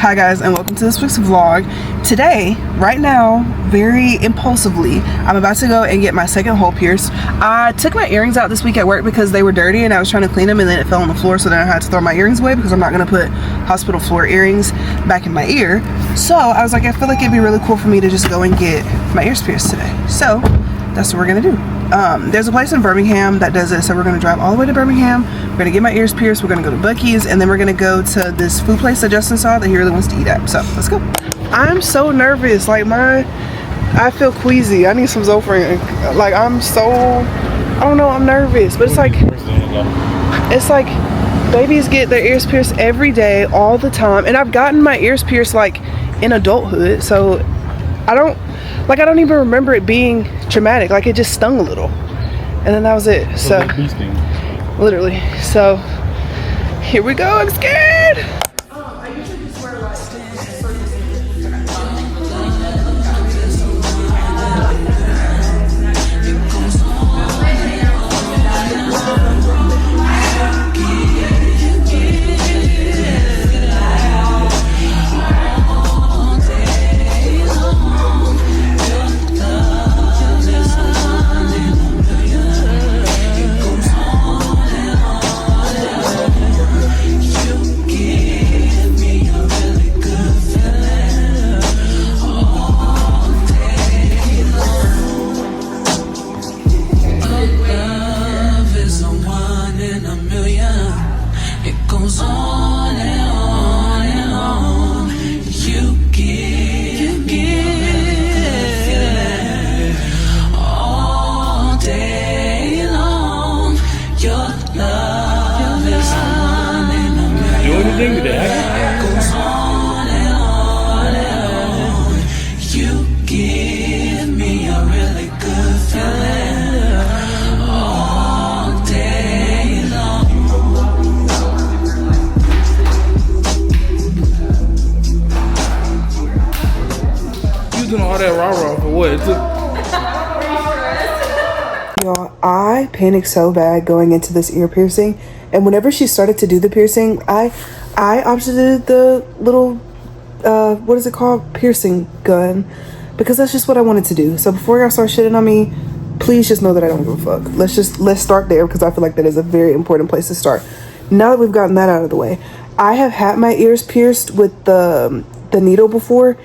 Hi guys, and welcome to this week's vlog. Today, right now, very impulsively, I'm about to go and get my second hole pierced. I took my earrings out this week at work because they were dirty and I was trying to clean them, and then it fell on the floor, so then I had to throw my earrings away because I'm not going to put hospital floor earrings back in my ear. So I was like, I feel like it'd be really cool for me to just go and get my ears pierced today. So that's what we're going to do. There's a place in Birmingham that does it, so we're going to drive all the way to Birmingham. We're going to get my ears pierced, we're going to go to Buc-ee's, and then we're going to go to this food place that Justin saw that he really wants to eat at. So let's go. I'm so nervous, like I feel queasy. I need some Zofran. Like I don't know, I'm nervous, but it's like babies get their ears pierced every day, all the time, and I've gotten my ears pierced like in adulthood, so I don't even remember it being traumatic. Like, it just stung a little, and then that was it. So literally, so here we go. I'm scared. I usually just wear like Y'all, I panicked so bad going into this ear piercing, and whenever she started to do the piercing, I opted the little what is it called, piercing gun, because that's just what I wanted to do. So before y'all start shitting on me, please just know that I don't give a fuck. Let's start there, because I feel like that is a very important place to start. Now that we've gotten that out of the way, I have had my ears pierced with the needle before.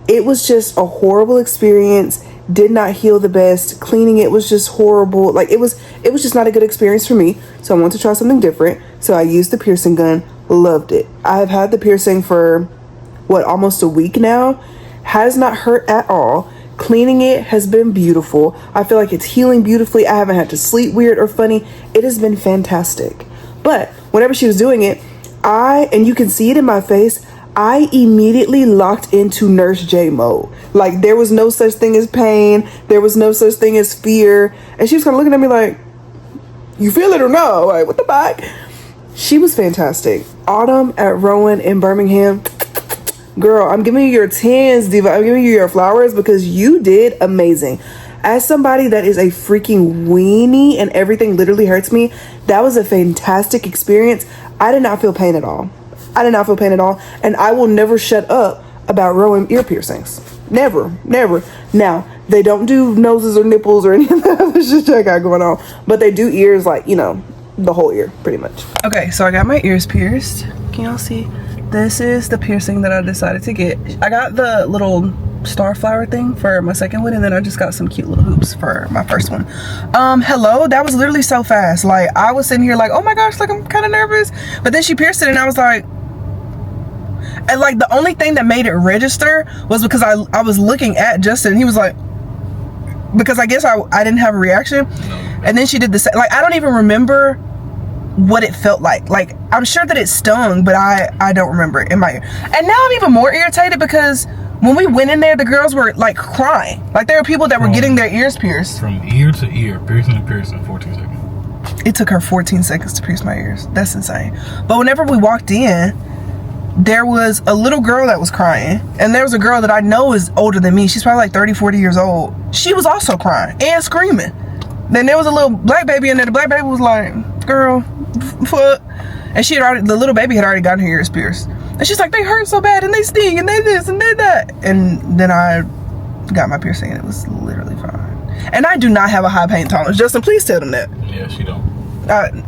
It was just a horrible experience. Did not heal the best. Cleaning it was just horrible. Like, it was just not a good experience for me. So I wanted to try something different. So I used the piercing gun. Loved it. I have had the piercing for almost a week now. Has not hurt at all. Cleaning it has been beautiful. I feel like it's healing beautifully. I haven't had to sleep weird or funny. It has been fantastic. But whenever she was doing it, and you can see it in my face, I immediately locked into Nurse J mode. Like, there was no such thing as pain. There was no such thing as fear. And she was kind of looking at me like, you feel it or no? Like, what the fuck? She was fantastic. Autumn at Rowan in Birmingham. Girl, I'm giving you your 10s, Diva. I'm giving you your flowers, because you did amazing. As somebody that is a freaking weenie and everything literally hurts me, that was a fantastic experience. I did not feel pain at all. And I will never shut up about Rowan ear piercings. Never. Now, they don't do noses or nipples or any of that other shit I got going on, but they do ears, like, you know, the whole ear, pretty much. Okay, so I got my ears pierced. Can y'all see? This is the piercing that I decided to get. I got the little star flower thing for my second one, and then I just got some cute little hoops for my first one. Hello, that was literally so fast. Like, I was sitting here like, oh my gosh, like, I'm kind of nervous, but then she pierced it and I was like, and like, the only thing that made it register was because I was looking at Justin, and he was like, because I guess I didn't have a reaction, and then she did the same. Like, I don't even remember what it felt like. Like, I'm sure that it stung, but I don't remember it in my ear. And now I'm even more irritated because when we went in there, the girls were like crying. Like, there were people that were getting their ears pierced. From ear to ear, piercing to piercing, 14 seconds. It took her 14 seconds to pierce my ears. That's insane. But whenever we walked in, there was a little girl that was crying, and there was a girl that I know is older than me. She's probably like 30, 40 years old. She was also crying and screaming. Then there was a little black baby in there. The black baby was like, girl, fuck. And the little baby had already gotten her ears pierced. And she's like, they hurt so bad and they sting and they this and they that. And then I got my piercing and it was literally fine. And I do not have a high pain tolerance. Justin, please tell them that. Yeah, she don't.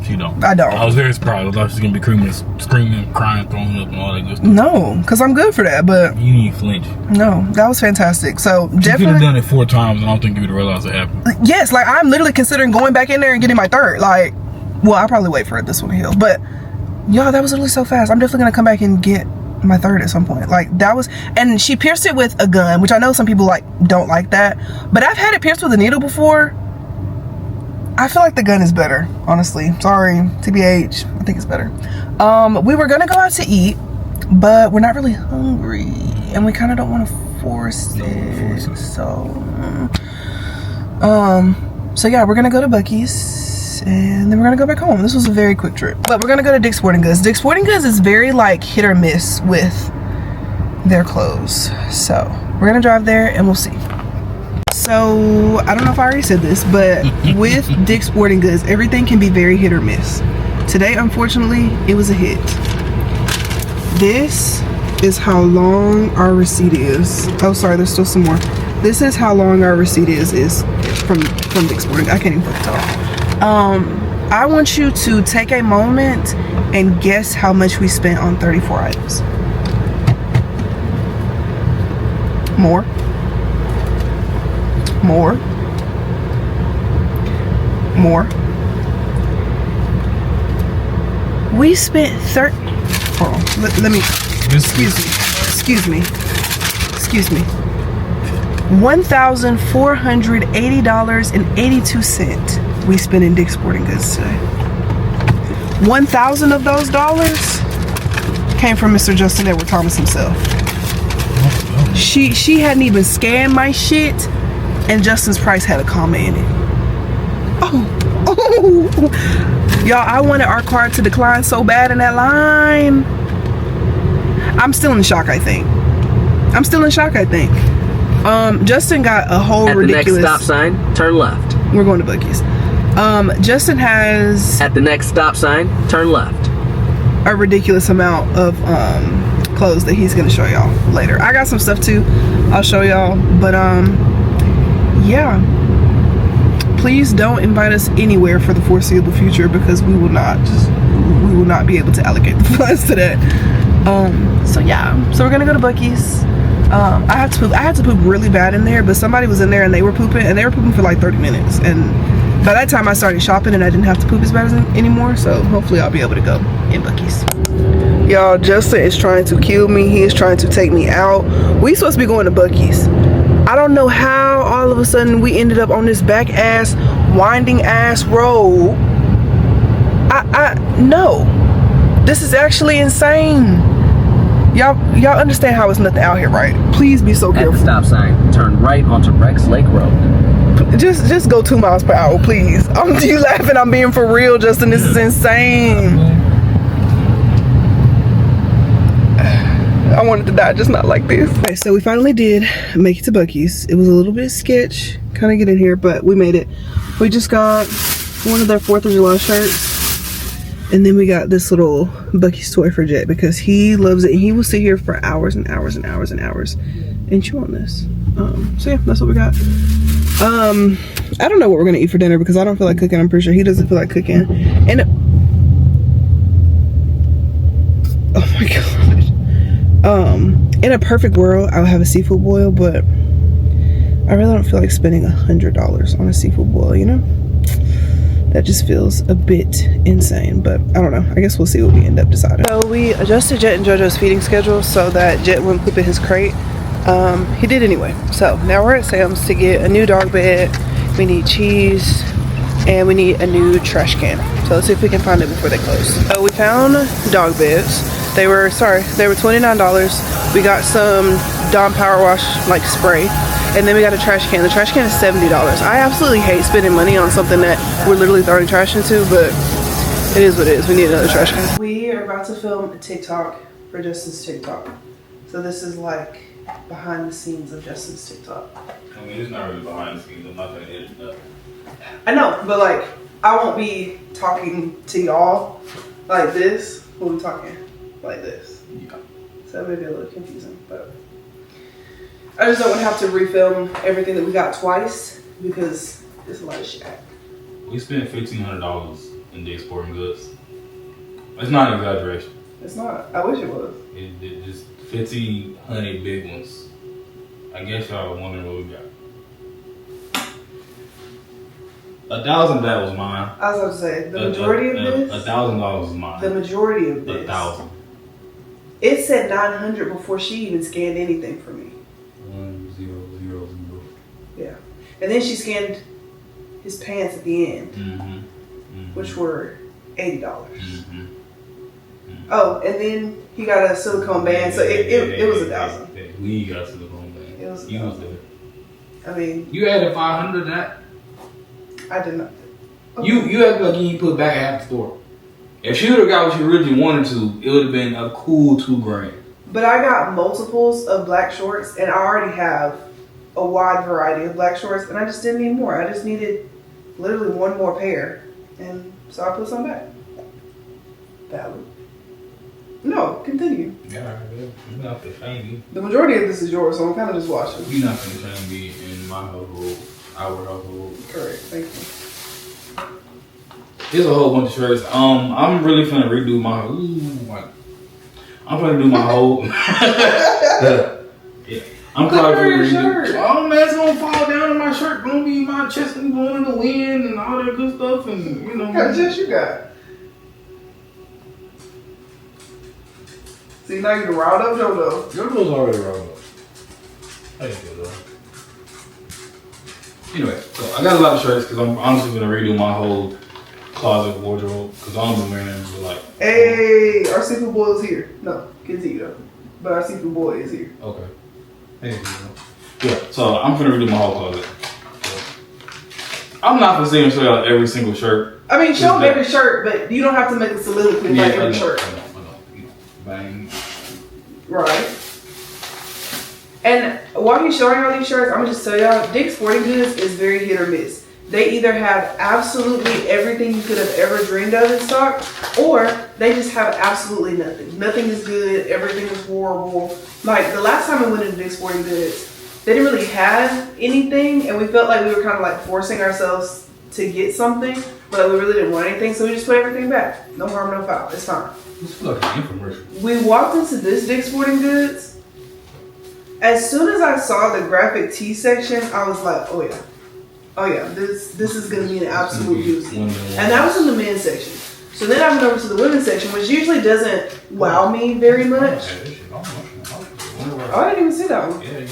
She don't. I don't. I was very surprised. I thought she was gonna be screaming, crying, throwing up, and all that good stuff. No, because I'm good for that. But you need to flinch. No, that was fantastic. So you definitely could have done it 4 times, and I don't think you would have realized it happened. Yes, like I'm literally considering going back in there and getting my third. Like, well, I'll probably wait for this one to heal. But y'all, that was literally so fast. I'm definitely gonna come back and get my third at some point. Like that was, and she pierced it with a gun, which I know some people like don't like that. But I've had it pierced with a needle before. I feel like the gun is better, honestly. Sorry, TBH, I think it's better. We were gonna go out to eat, but we're not really hungry, and we kind of don't want to force it. So yeah, we're gonna go to Buc-ee's, and then we're gonna go back home. This was a very quick trip, but we're gonna go to Dick's Sporting Goods. Dick's Sporting Goods is very like hit or miss with their clothes, so we're gonna drive there and we'll see. So I don't know if I already said this, but with Dick's Sporting Goods, everything can be very hit or miss. Today, unfortunately, it was a hit. This is how long our receipt is. Oh, sorry, there's still some more. This is how long our receipt is from Dick's Sporting Goods. I can't even fucking talk. I want you to take a moment and guess how much we spent on 34 items. More. We spent hold on, let me, excuse me, $1,480.82 we spent in Dick's Sporting Goods today. 1,000 of those dollars came from Mr. Justin Edward Thomas himself. She hadn't even scanned my shit, and Justin's price had a comma in it. Oh, y'all, I wanted our card to decline so bad in that line. I'm still in shock, I think. Justin got a whole ridiculous... At the next stop sign, turn left. We're going to Buc-ee's. Justin has... At the next stop sign, turn left. A ridiculous amount of clothes that he's gonna show y'all later. I got some stuff too, I'll show y'all, but yeah, please don't invite us anywhere for the foreseeable future, because we will not be able to allocate the funds to that. So yeah, so we're gonna go to Buc-ee's. I had to poop really bad in there, but somebody was in there and they were pooping for like 30 minutes, and by that time I started shopping and I didn't have to poop as bad anymore, so hopefully I'll be able to go in Buc-ee's. Y'all, Justin is trying to kill me. He is trying to take me out. We supposed to be going to Buc-ee's. I don't know how all of a sudden we ended up on this back ass, winding ass road. No. This is actually insane. Y'all understand how it's nothing out here, right? Please be so careful. At the stop sign, turn right onto Rex Lake Road. Just go 2 miles per hour, please. You laughing? I'm being for real, Justin. This is insane. I wanted to die, just not like this. Okay, so we finally did make it to Buc-ee's. It was a little bit sketch, kind of get in here, but we made it. We just got one of their 4th of July shirts, and then we got this little Buc-ee's toy for Jet, because he loves it, and he will sit here for hours and hours and hours and hours and chew on this. So yeah, that's what we got. I don't know what we're gonna eat for dinner, because I don't feel like cooking. I'm pretty sure he doesn't feel like cooking. And oh my god. In a perfect world, I would have a seafood boil, but I really don't feel like spending $100 on a seafood boil, you know? That just feels a bit insane, but I don't know. I guess we'll see what we end up deciding. So we adjusted Jet and JoJo's feeding schedule so that Jet wouldn't poop in his crate. He did anyway. So now we're at Sam's to get a new dog bed. We need cheese, and we need a new trash can. So let's see if we can find it before they close. So we found dog beds. They were $29. We got some Dawn Power Wash like spray, and then we got a trash can. The trash can is $70. I absolutely hate spending money on something that we're literally throwing trash into, but it is what it is. We need another trash can. We are about to film a TikTok for Justin's TikTok. So this is like behind the scenes of Justin's TikTok. I mean, it's not really behind the scenes. I'm not gonna edit nothing. I know, but like, I won't be talking to y'all like this. We'll be talking like this. Yeah. So it may be a little confusing, but I just don't want to have to refilm everything that we got twice because it's a lot of shit. We spent $1,500 in Dick's Sporting Goods. It's not an exaggeration. It's not. I wish it was. It just 1,500 big ones. I guess y'all are wondering what we got. 1,000 of that was mine. I was about to say the majority of this. $1,000 was mine. The majority of this. 1,000. It said 900 before she even scanned anything for me. 1, 0, 0, 0. Yeah, and then she scanned his pants at the end, which were $80. Oh, and then he got a silicone band, so it was 1,000. We got a silicone band. It was 1,000. You was there. I mean, you added 500 to that. I did not. Okay. You acted like you didn't put back half the store. If she would have got what she originally wanted to, it would have been a cool $2,000. But I got multiples of black shorts, and I already have a wide variety of black shorts, and I just didn't need more. I just needed literally one more pair, and so I put some back. Valid. No, continue. Yeah, you're not the shame. The majority of this is yours, so I'm kind of just watching. You're not going to shame me in my household, our household. Correct, thank you. Here's a whole bunch of shirts. I'm really finna redo my. I'm finna do my whole. Yeah, I'm probably finna redo. Oh man, it's gonna fall down on my shirt. Gonna be my chest gonna be going in the wind and all that good stuff, and you know. What kind of chest you got? See, now you can riled up JoJo. JoJo's already riled up. Hey, JoJo. Anyway, so I got a lot of shirts because I'm honestly gonna redo my whole closet wardrobe because I'm been wearing them for like. Hey, our seafood boy is here. No, continue though. But our seafood boy is here. Okay. Hey, yeah. So I'm gonna redo my whole closet. So, I'm not gonna sit and show y'all every single shirt. I mean, show them every shirt, but you don't have to make a soliloquy about every shirt. I know. Bang. Right. And while he's showing all these shirts, I'm gonna just tell y'all, Dick's Sporting Goods is very hit or miss. They either have absolutely everything you could have ever dreamed of in stock, or they just have absolutely nothing. Nothing is good. Everything is horrible. Like the last time we went into Dick's Sporting Goods, they didn't really have anything, and we felt like we were kind of like forcing ourselves to get something, but we really didn't want anything, so we just put everything back. No harm, no foul. It's fine. This feels like an infomercial. We walked into this Dick's Sporting Goods. As soon as I saw the graphic tee section, I was like, oh yeah, this is gonna be an absolute doozy. And that was in the men's section. So then I went over to the women's section, which usually doesn't wow me very much. Oh, I didn't even see that one. Yeah.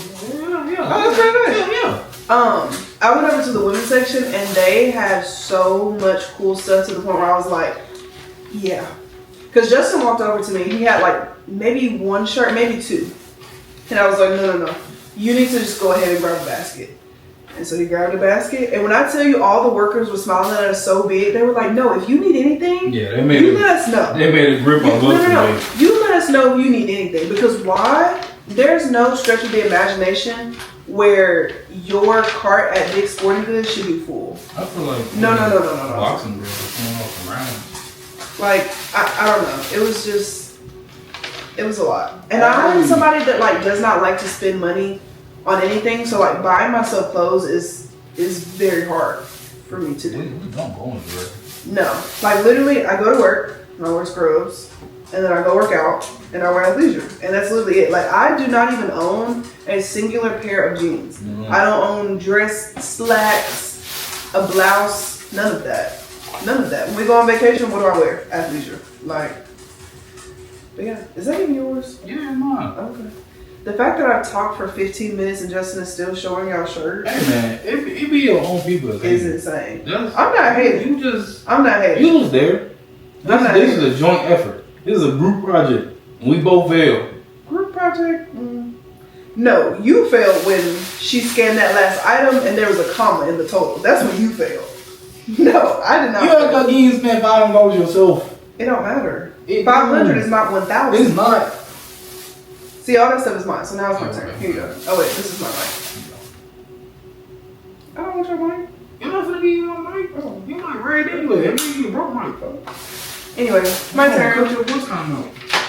Oh, that's pretty nice. Yeah. I went over to the women's section and they had so much cool stuff to the point where I was like, yeah. Because Justin walked over to me, he had like maybe one shirt, maybe two. And I was like, no. You need to just go ahead and grab a basket. And so he grabbed a basket. And when I tell you all the workers were smiling at us so big, they were like, no, if you need anything, they made you let us know. They made a grip on No. You let us know if you need anything. Because why? There's no stretch of the imagination where your cart at Dick's Sporting Goods should be full. I feel like No. boxing girls going off around. Like, I don't know. It was just, it was a lot. And I'm somebody that like does not like to spend money on anything. So like buying myself clothes is very hard for me to do. We don't go anywhere. No. Like literally I go to work and I wear scrubs and then I go work out and I wear athleisure. And that's literally it. Like I do not even own a singular pair of jeans. Mm-hmm. I don't own dress slacks, a blouse, none of that. None of that. When we go on vacation, what do I wear? Athleisure. Like, but yeah. Is that even yours? Yeah, mine. Okay. The fact that I've talked for 15 minutes and Justin is still showing y'all shirts. Hey man, it be your own people. Is insane. I'm not hating. I'm not hating. You was there. This is a joint effort. This is a group project. And we both failed. Group project? No, you failed when she scanned that last item and there was a comma in the total. That's when you failed. No, I did not. You act like you spent $500 yourself. It don't matter. 500 is not 1,000. It's not. See, all that stuff is mine. So now it's my turn. Here you go. Oh wait, this is my mic. I don't want your mic. You're not gonna be on mic. Oh, you might read anyway. I mean, you broke mic. Anyway, my turn. Cut your voice kind of.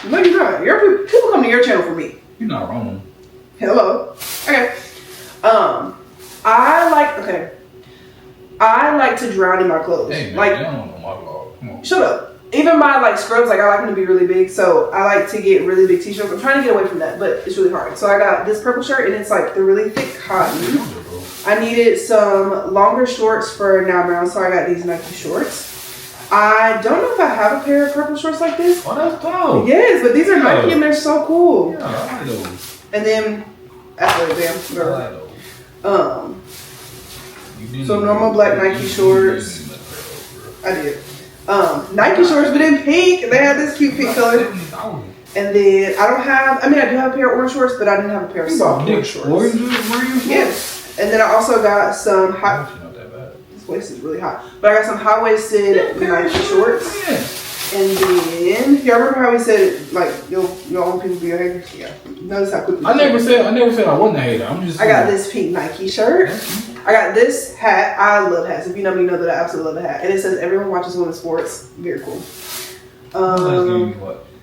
No, you're not. People come to your channel for me. You're not wrong. Hello. Okay. I like to drown in my clothes. Hey, man, like, I don't know my vlog. Come on. Shut up. Even my like scrubs, like I like them to be really big, so I like to get really big t-shirts. I'm trying to get away from that, but it's really hard. So I got this purple shirt, and it's like the really thick cotton. I needed some longer shorts for now brown, so I got these Nike shorts. I don't know if I have a pair of purple shorts like this. Oh, that's dope. Yes, but these are Nike, and they're so cool. Yeah, I like those. And then after them, I like those. So normal black Nike shorts. I did. Nike shorts, but in pink. They had this cute pink color. And then I do have a pair of orange shorts, but I didn't have a pair of soft orange shorts. Yes. And then I also got some hot. This waist is really hot. But I got some high-waisted Nike shorts. And then, y'all remember how we said, like, your own people be your haters? Yeah. Notice how quickly. I never said I wasn't a hater. I'm just. I got this pink Nike shirt. I got this hat. I love hats. If you know me, you know that I absolutely love a hat. And it says everyone watches women's sports. Very cool.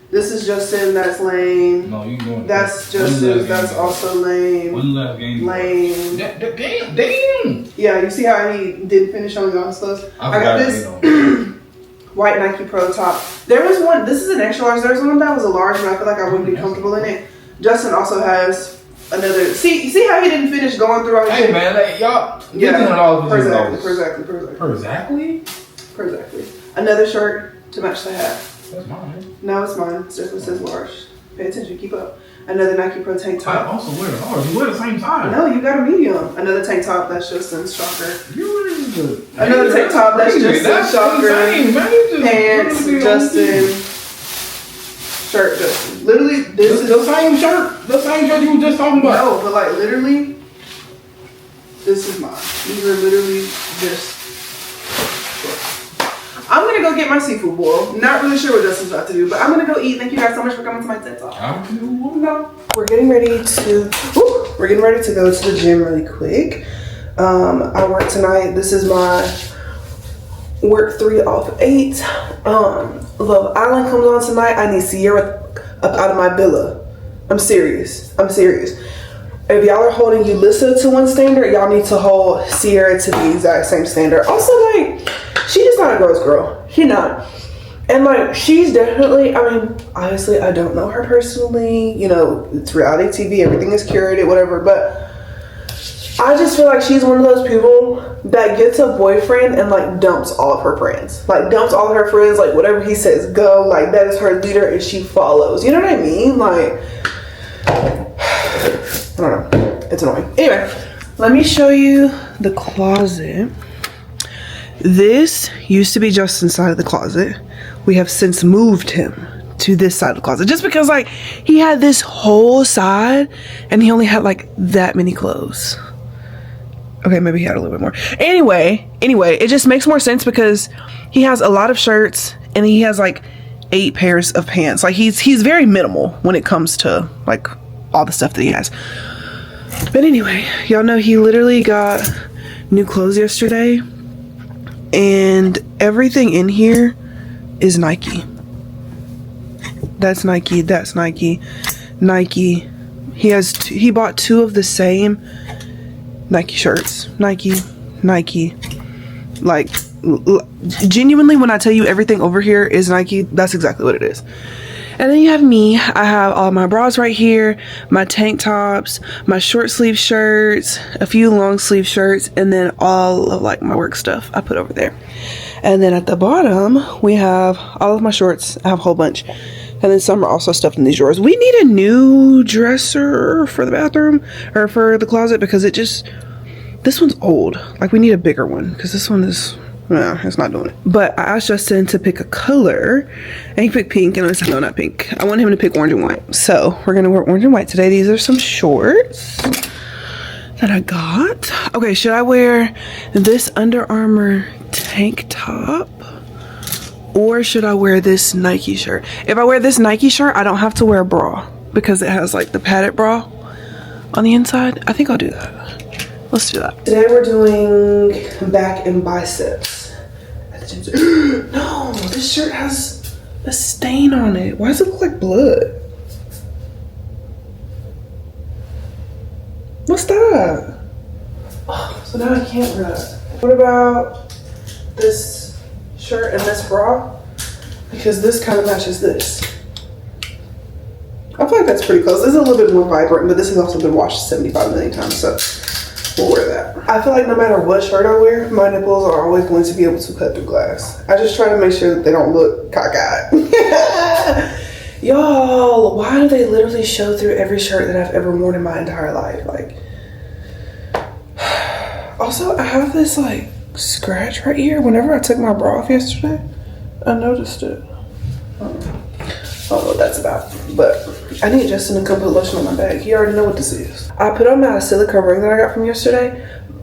This is Justin. That's lame. No, you doing That's Justin. That's also lame. One last game. Lame. Damn. Yeah, you see how he didn't finish showing all his clothes? I got this white Nike Pro top. There was one. This is an extra large. There was one that was a large, and I feel like I wouldn't be comfortable in it. Justin also has another. See, you see how he didn't finish going through all his shit? Hey man, like, y'all. Yeah. Exactly. Another shirt to match the hat. That's mine. No, it's mine. It says large. Pay attention. Keep up. Another Nike Pro tank top. I also wear a large. You wear the same size. No, you got a medium. Another tank top. That's Justin's shocker. Another Hey, tank top. That's Justin's shocker. Pants. Justin. Shirt. Justin. Literally, this is the same shirt. The same shirt you were just talking about. No, but like literally, this is mine. These are literally just. I'm gonna go get my seafood boil. Not really sure what Justin's about to do, but I'm gonna go eat. Thank you guys so much for coming to my TED Talk. We're getting ready to go to the gym really quick. I work tonight. This is my work 3 off 8. Love Island comes on tonight. I need Sierra up out of my villa. I'm serious. If y'all are holding Yulissa to one standard, y'all need to hold Sierra to the exact same standard. Also, like, she is not a girl's girl. She not. And like, she's definitely, I mean, obviously I don't know her personally. You know, it's reality TV. Everything is curated, whatever. But I just feel like she's one of those people that gets a boyfriend and like dumps all of her friends. Like dumps all of her friends. Like whatever he says, go. Like that is her leader and she follows. You know what I mean? Like, I don't know. It's annoying. Anyway, let me show you the closet. This used to be Justin's side of the closet. We have since moved him to this side of the closet. Just because like he had this whole side and he only had like that many clothes. Okay, maybe he had a little bit more. Anyway, it just makes more sense because he has a lot of shirts and he has like 8 pairs of pants. Like he's very minimal when it comes to like all the stuff that he has. But anyway, y'all know he literally got new clothes yesterday and everything in here is Nike. That's Nike. He bought 2 of the same Nike shirts. Nike. Like genuinely, when I tell you everything over here is Nike, that's exactly what it is. And then you have me. I have all my bras right here, my tank tops, my short sleeve shirts, a few long sleeve shirts, and then all of like my work stuff I put over there. And then at the bottom, we have all of my shorts. I have a whole bunch. And then some are also stuffed in these drawers. We need a new dresser for the bathroom or for the closet because this one's old. Like we need a bigger one because this one is, it's not doing it. But I asked Justin to pick a color and he picked pink and I said, no, not pink. I want him to pick orange and white. So we're going to wear orange and white today. These are some shorts that I got. Okay, should I wear this Under Armour tank top? Or should I wear this Nike shirt? If I wear this Nike shirt, I don't have to wear a bra because it has like the padded bra on the inside. I think I'll do that. Let's do that. Today we're doing back and biceps at the gym. No, this shirt has a stain on it. Why does it look like blood? What's that? Oh, so now I can't wear that. What about this shirt and this bra? Because this kind of matches this. I feel like that's pretty close. This is a little bit more vibrant, but this has also been washed 75 million times, so we'll wear that. I feel like no matter what shirt I wear, my nipples are always going to be able to cut through glass. I just try to make sure that they don't look cockeyed. Y'all, why do they literally show through every shirt that I've ever worn in my entire life? Like, also, I have this like scratch right here. Whenever I took my bra off yesterday, I noticed it. I don't know what that's about, but I need Justin to come put lotion on my bag. He already know what this is. I put on my silicone ring that I got from yesterday.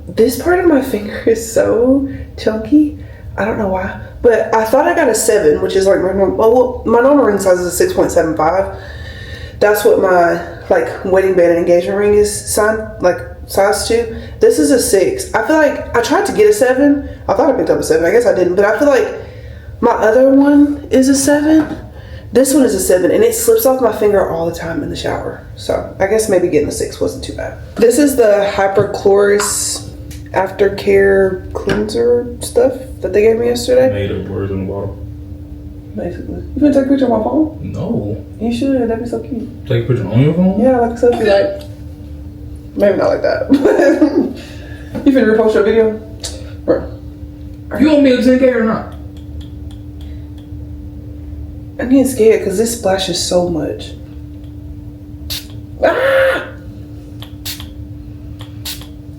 This part of my finger is so chunky. I don't know why, but I thought I got a 7, which is like my normal. Well, my normal ring size is a 6.75. That's what my like wedding band and engagement ring is size 2. This is a 6. I feel like I tried to get a 7. I thought I picked up a 7. I guess I didn't, but I feel like my other one is a 7. This one is a 7, and it slips off my finger all the time in the shower. So I guess maybe getting a 6 wasn't too bad. This is the Hyperchloris aftercare cleanser stuff that they gave me yesterday. Made of words in the bottle. Basically. You gonna take a picture of my phone? No. You should. That'd be so cute. Take a picture on your phone? Yeah, like a selfie, like. Maybe not like that. You finna repost your video? Bro. You want me to 10K or not? I'm getting scared because this splashes so much. Ah!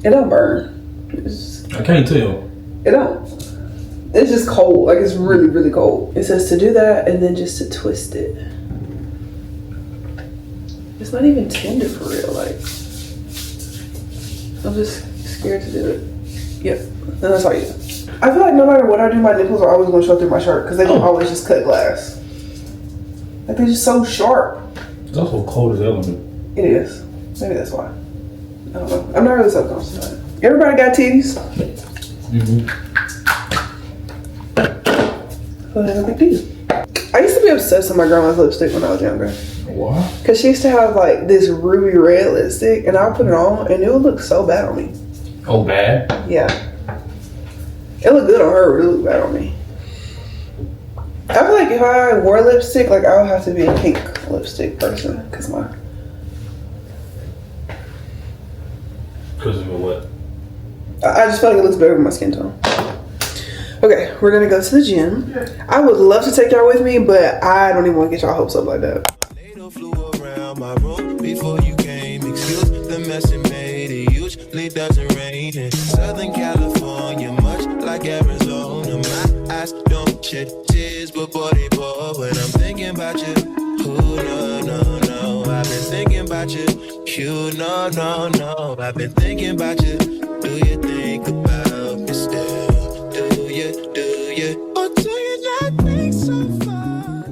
It don't burn. I can't tell. It don't. It's just cold. Like, it's really, really cold. It says to do that and then just to twist it. It's not even tender for real. Like, I'm just scared to do it. Yep. And that's all you do. I feel like no matter what I do, my nipples are always going to show through my shirt because they don't always just cut glass. Like, they're just so sharp. It's also cold as hell in here. It is. Maybe that's why. I don't know. I'm not really self-conscious about it. Everybody got titties. So that's a big deal. I used to be obsessed with my grandma's lipstick when I was younger. Why? Because she used to have like this ruby red lipstick, and I would put it on, and it would look so bad on me. Oh, bad? Yeah. It looked good on her, but it looked bad on me. I feel like if I wore lipstick, like I would have to be a pink lipstick person, because my. Because of what? I just feel like it looks better with my skin tone. Okay, we're gonna go to the gym. I would love to take y'all with me, but I don't even want to get y'all hopes up like that. Flew around my room before you came. Excuse the mess it made. It usually doesn't rain in Southern California, much like Arizona. My eyes don't shed tears, but boy they pour when I'm thinking about you. Ooh, no, no, no. I've been thinking about you. You, no, no, no. I've been thinking about you. Do you think about me still? Do you? Or do you not think so far?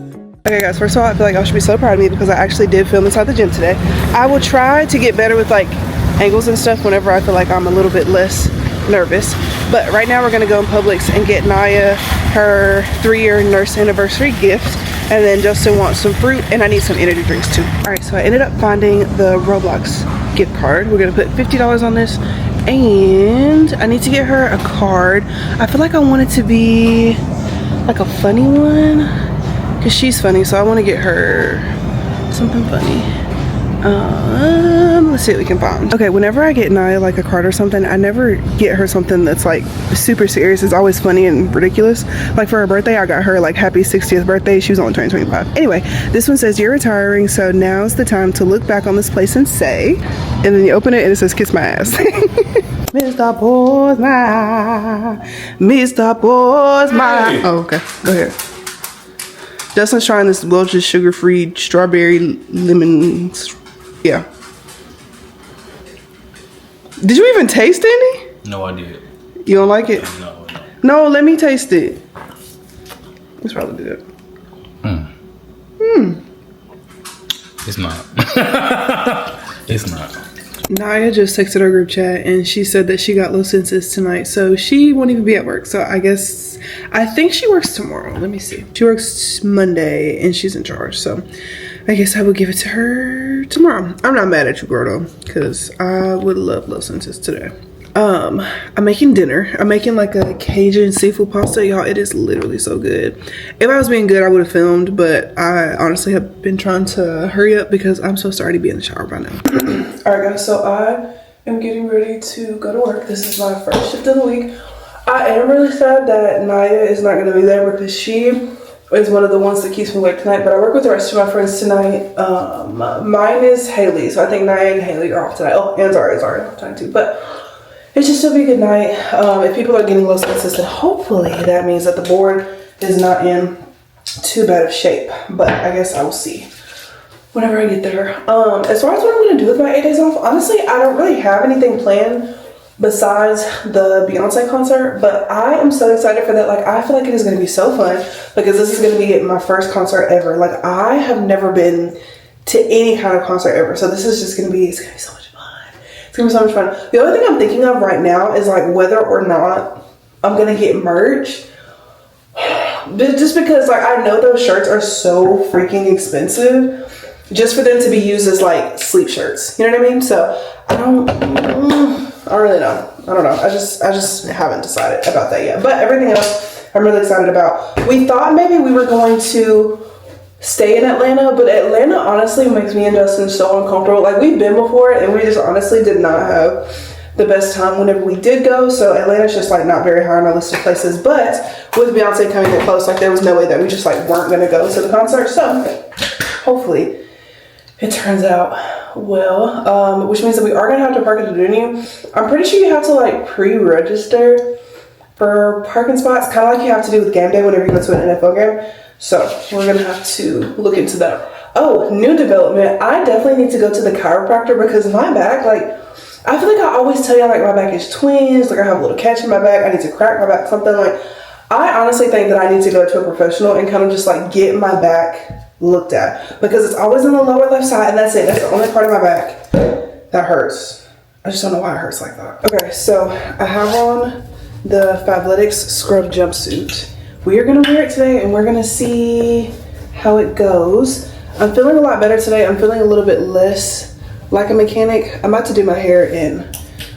Okay guys, first of all, I feel like y'all should be so proud of me because I actually did film inside the gym today. I will try to get better with like angles and stuff whenever I feel like I'm a little bit less nervous. But right now we're gonna go in Publix and get Naya her 3-year nurse anniversary gift. And then Justin wants some fruit and I need some energy drinks too. All right, so I ended up finding the Roblox gift card. We're gonna put $50 on this and I need to get her a card. I feel like I want it to be like a funny one because she's funny, so I want to get her something funny. Let's see what we can find. Okay, whenever I get Naya like a card or something, I never get her something that's like super serious. It's always funny and ridiculous. Like for her birthday, I got her like happy 60th birthday. She was only 25. Anyway, this one says you're retiring, so now's the time to look back on this place and say, and then you open it and it says kiss my ass. Mr. Postman, Mr. Postman. Oh, okay, go ahead. Justin's trying this Welch's sugar-free strawberry lemon. Yeah. Did you even taste any? No, I did. You don't like it? No. No, let me taste it. It's probably good. It's not. It's not. Naya just texted our group chat and she said that she got low census tonight, so she won't even be at work. So I think she works tomorrow. Let me see. She works Monday and she's in charge, so I guess I will give it to her tomorrow. I'm not mad at you, girl, though, because I would love low census today. I'm making dinner. I'm making like a Cajun seafood pasta, y'all. It is literally so good. If I was being good, I would have filmed, but I honestly have been trying to hurry up because I'm so sorry to be in the shower by now. All right, guys, so I am getting ready to go to work. This is my first shift of the week. I am really sad that Naya is not going to be there because she is one of the ones that keeps me awake tonight, but I work with the rest of my friends tonight. Mine is Haley, so I think Naya and Haley are off tonight. Oh, and Zara's off tonight too, but it should still be a good night. If people are getting low census, then hopefully that means that the board is not in too bad of shape. But I guess I will see whenever I get there. As far as what I'm going to do with my 8 days off, honestly, I don't really have anything planned besides the Beyonce concert. But I am so excited for that. Like, I feel like it is going to be so fun because this is going to be my first concert ever. Like, I have never been to any kind of concert ever. So this is just going to be, it's going to be so much. It's gonna be so much fun. The only thing I'm thinking of right now is like whether or not I'm gonna get merch. Just because like I know those shirts are so freaking expensive just for them to be used as like sleep shirts. You know what I mean? So I don't really know. I don't know. I just haven't decided about that yet. But everything else I'm really excited about. We thought maybe we were going to stay in Atlanta, but Atlanta honestly makes me and Justin so uncomfortable. Like, we've been before and we just honestly did not have the best time whenever we did go, so Atlanta's just like not very high on my list of places. But with Beyonce coming in close, like there was no way that we just like weren't gonna go to the concert, so hopefully it turns out well, which means that we are gonna have to park at the venue. I'm pretty sure you have to like pre-register for parking spots, kind of like you have to do with game day whenever you go to an NFL game. So we're gonna have to look into that. Oh, new development. I definitely need to go to the chiropractor because my back, like, I feel like I always tell you like my back is twins, like I have a little catch in my back, I need to crack my back, something like. I honestly think that I need to go to a professional and kind of just like get my back looked at because it's always on the lower left side and that's it. That's the only part of my back that hurts. I just don't know why it hurts like that. Okay, so I have on the Fabletics scrub jumpsuit. We are gonna wear it today and we're gonna see how it goes. I'm feeling a lot better today. I'm feeling a little bit less like a mechanic. I'm about to do my hair in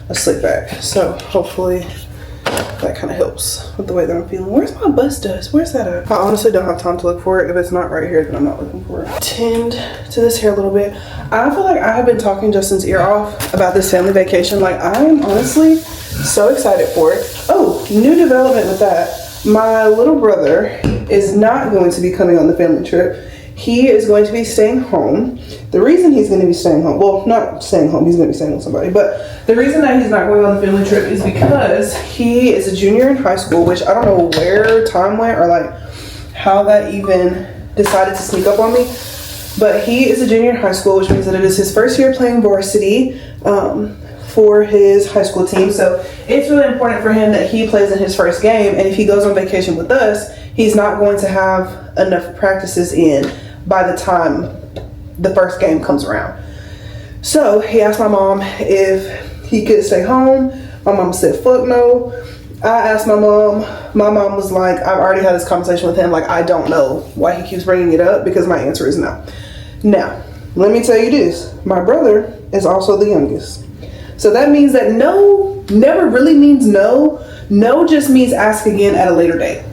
a slick back, so hopefully that kind of helps with the way that I'm feeling. Where's my bust dust? Where's that at? I honestly don't have time to look for it. If it's not right here, then I'm not looking for it. Tend to this hair a little bit. I feel like I have been talking Justin's ear off about this family vacation. Like, I am honestly so excited for it. Oh, new development with that. My little brother is not going to be coming on the family trip. He is going to be staying home. The reason he's going to be staying home, well, not staying home, he's going to be staying with somebody, but the reason that he's not going on the family trip is because he is a junior in high school, which I don't know where time went or like how that even decided to sneak up on me. But he is a junior in high school, which means that it is his first year playing varsity for his high school team. So it's really important for him that he plays in his first game. And if he goes on vacation with us, he's not going to have enough practices in by the time the first game comes around. So he asked my mom if he could stay home. My mom said, fuck no. I asked my mom. My mom was like, I've already had this conversation with him. Like, I don't know why he keeps bringing it up because my answer is no. Now, let me tell you this. My brother is also the youngest. So that means that no never really means no. No just means ask again at a later date.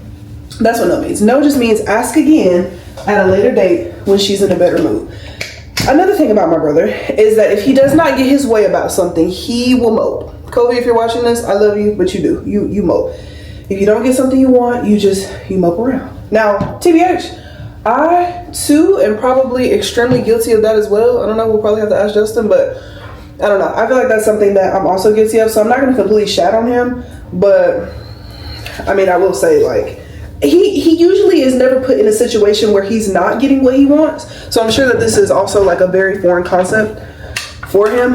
That's what no means. No just means ask again at a later date when she's in a better mood. Another thing about my brother is that if he does not get his way about something, he will mope. Kobe, if you're watching this, I love you, but you do. You mope. If you don't get something you want, you mope around. Now, TBH, I too am probably extremely guilty of that as well. I don't know, we'll probably have to ask Justin, but I don't know. I feel like that's something that I'm also guilty of, so I'm not going to completely shat on him, but I mean, I will say, like, he usually is never put in a situation where he's not getting what he wants, so I'm sure that this is also like a very foreign concept for him.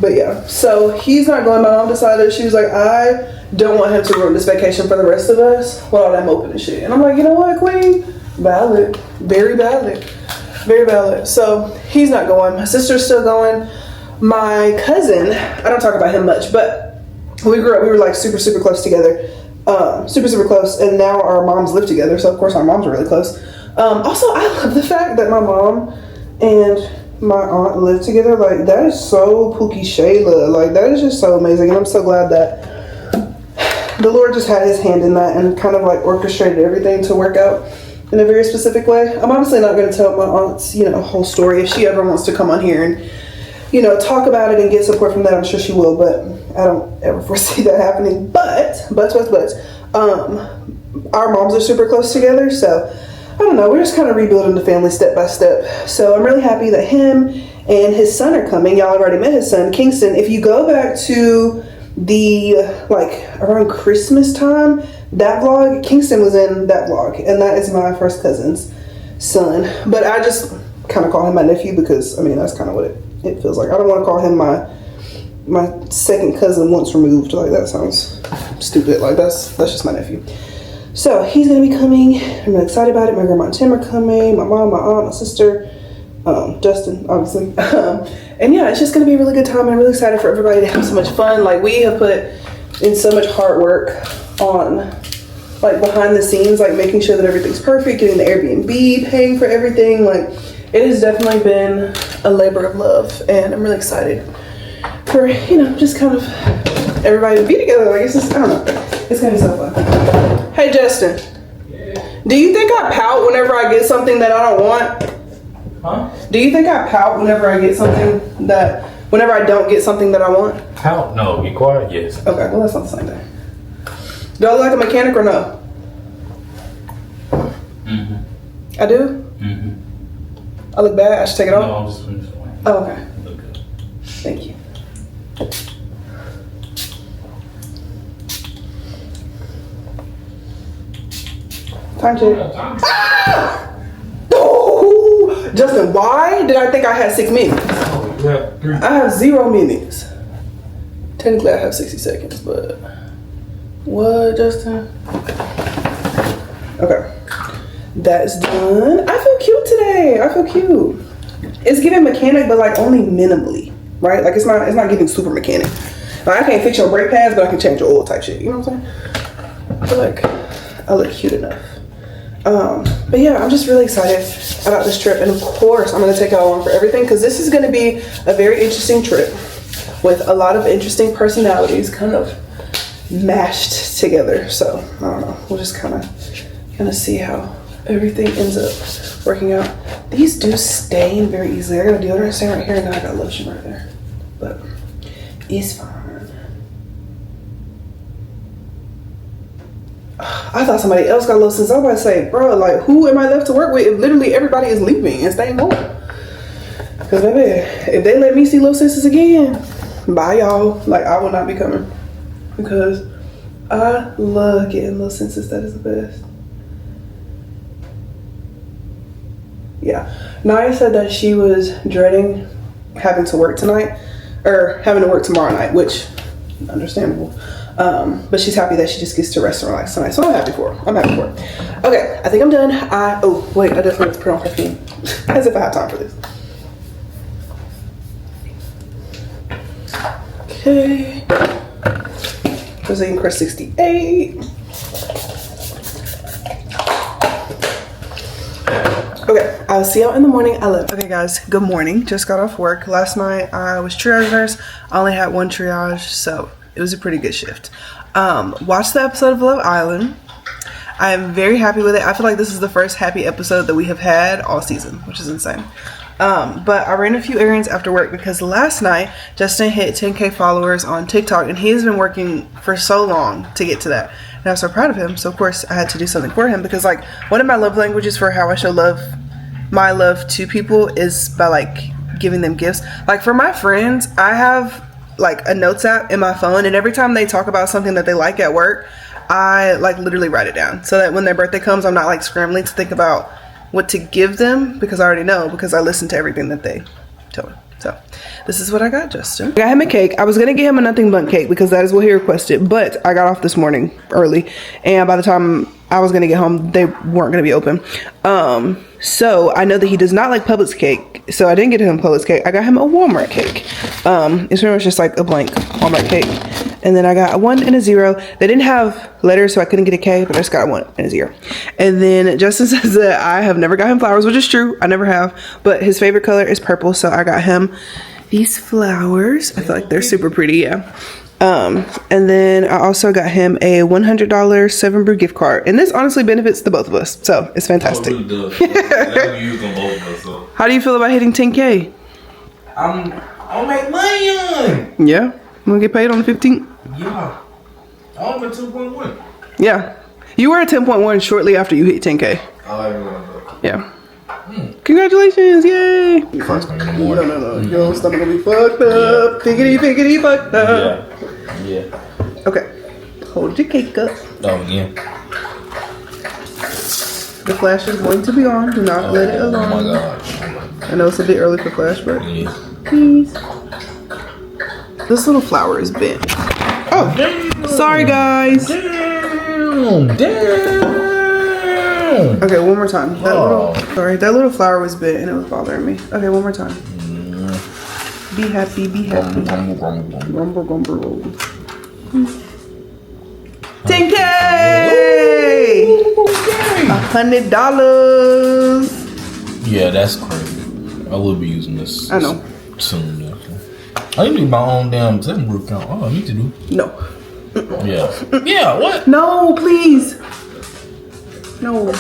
But yeah, so he's not going. My mom decided, she was like, I don't want him to ruin this vacation for the rest of us with all that moping and shit. And I'm like, you know what, queen? Valid. Very valid. Very valid. So he's not going. My sister's still going. My cousin, I don't talk about him much, but we grew up, we were like super close together. Super close. And now our moms live together. So of course our moms are really close. Also, I love the fact that my mom and my aunt live together. Like, that is so Pookie Shayla. Like, that is just so amazing. And I'm so glad that the Lord just had his hand in that and kind of like orchestrated everything to work out in a very specific way. I'm obviously not going to tell my aunt's, whole story. If she ever wants to come on here and, talk about it and get support from that, I'm sure she will, but I don't ever foresee that happening. But, our moms are super close together, so I don't know, we're just kind of rebuilding the family step by step. So I'm really happy that him and his son are coming. Y'all have already met his son, Kingston. If you go back to the, around Christmas time, that vlog, Kingston was in that vlog, and that is my first cousin's son. But I just kind of call him my nephew because, that's kind of what it feels like. I don't want to call him my second cousin once removed. Like, that sounds stupid. Like, that's just my nephew. So he's gonna be coming. I'm really excited about it. My grandma and Tim are coming. My mom, my aunt, my sister, Justin, obviously. And yeah, it's just gonna be a really good time. I'm really excited for everybody to have so much fun. Like, we have put in so much hard work on, like, behind the scenes, like making sure that everything's perfect, getting the Airbnb, paying for everything. Like, it has definitely been a labor of love, and I'm really excited for, just kind of everybody to be together. Like, it's just, I don't know, it's gonna be so fun. Hey Justin, do you think I pout whenever I get something that I don't want? Huh? Do you think I pout whenever I get something whenever I don't get something that I want? Pout? No. Be quiet? Yes. Okay, well, that's not the same thing. Do I look like a mechanic or no? Mm-hmm. I do? Mm-hmm. I look bad? I should take it off? No, I'm just playing. Oh, okay. You look good. Thank you. Time check. Ah! Oh! Justin, why did I think I had 6 minutes? Oh, you have 3. I have 0 minutes. Technically, I have 60 seconds, but what, Justin? Okay, that's done. I feel cute today. I feel cute. It's giving mechanic, but like only minimally, right? Like, it's not giving super mechanic. Like, I can't fix your brake pads, but I can change your oil type shit. You know what I'm saying? I feel like I look cute enough. But yeah, I'm just really excited about this trip, and of course I'm going to take y'all along for everything, because this is going to be a very interesting trip with a lot of interesting personalities kind of mashed together. So I don't know, we'll just kind of see how everything ends up working out. These do stain very easily. I got a deodorant stain right here, and now I got lotion right there, but it's fine. I thought somebody else got low since I was about to say, bro, like, who am I left to work with if literally everybody is leaving and staying home? Because, baby, if they let me see Little Sisters again, bye, y'all. Like, I will not be coming. Because I love getting Little Sisters. That is the best. Yeah. Naya said that she was dreading having to work tonight, or having to work tomorrow night, which, understandable. But she's happy that she just gets to rest and relax tonight. So I'm happy for her. Okay, I think I'm done. Oh, wait, I definitely have to put on perfume. As if I have time for this. Okay. Brazilian Crest 68. Okay, I'll see y'all in the morning. I love. Okay, guys, good morning. Just got off work. Last night I was triage nurse. I only had 1 triage, so it was a pretty good shift. Watched the episode of Love Island. I am very happy with it. I feel like this is the first happy episode that we have had all season, which is insane. But I ran a few errands after work because last night Justin hit 10K followers on TikTok, and he has been working for so long to get to that. And I was so proud of him. So of course I had to do something for him, because like one of my love languages for how I show my love to people is by like giving them gifts. Like for my friends, I have like a notes app in my phone, and every time they talk about something that they like at work, I like literally write it down so that when their birthday comes, I'm not like scrambling to think about what to give them, because I already know, because I listen to everything that they tell me. So this is what I got Justin. I got him a cake. I was gonna get him a nothing bundt cake because that is what he requested, but I got off this morning early, and by the time I was gonna get home, they weren't gonna be open. So I know that he does not like Publix cake, so I didn't get him Publix cake. I got him a Walmart cake. It's pretty much just like a blank Walmart cake. And then I got a 1 and a 0. They didn't have letters, so I couldn't get a K, but I just got a 1 and a 0. And then Justin says that I have never got him flowers, which is true. I never have, but his favorite color is purple, so I got him these flowers. I feel like they're super pretty, yeah. And then I also got him a $100 Seven Brew gift card, and this honestly benefits the both of us, so it's fantastic. Oh, it really does. Use them both of us, so. How do you feel about hitting 10K? I'll make money on. Yeah, I'm gonna get paid on the 15th. Yeah. I'm at 2.1. Yeah, you were at 10.1 shortly after you hit 10K. I like it. Yeah. Congratulations, yay! First thing in the morning. No. Your stomach gonna be fucked up. Piggity fucked up. Yeah. Okay. Hold your cake up. Oh, again. The flash is going to be on. Do not let it alone. Oh my gosh. I know it's a bit early for flash, but Yeah. please. This little flower is bent. Oh, Damn. sorry guys. Damn. Okay, one more time. That little flower was bent and it was bothering me. Okay, one more time. Be happy, be happy. Grumble, grumble. 10K! $100. Yeah, that's crazy. I will be using this. I know. Soon. Yeah. I need to do my own damn Seven Brew account. Oh, I need to do. No. Yeah. Yeah. What? No, please. No.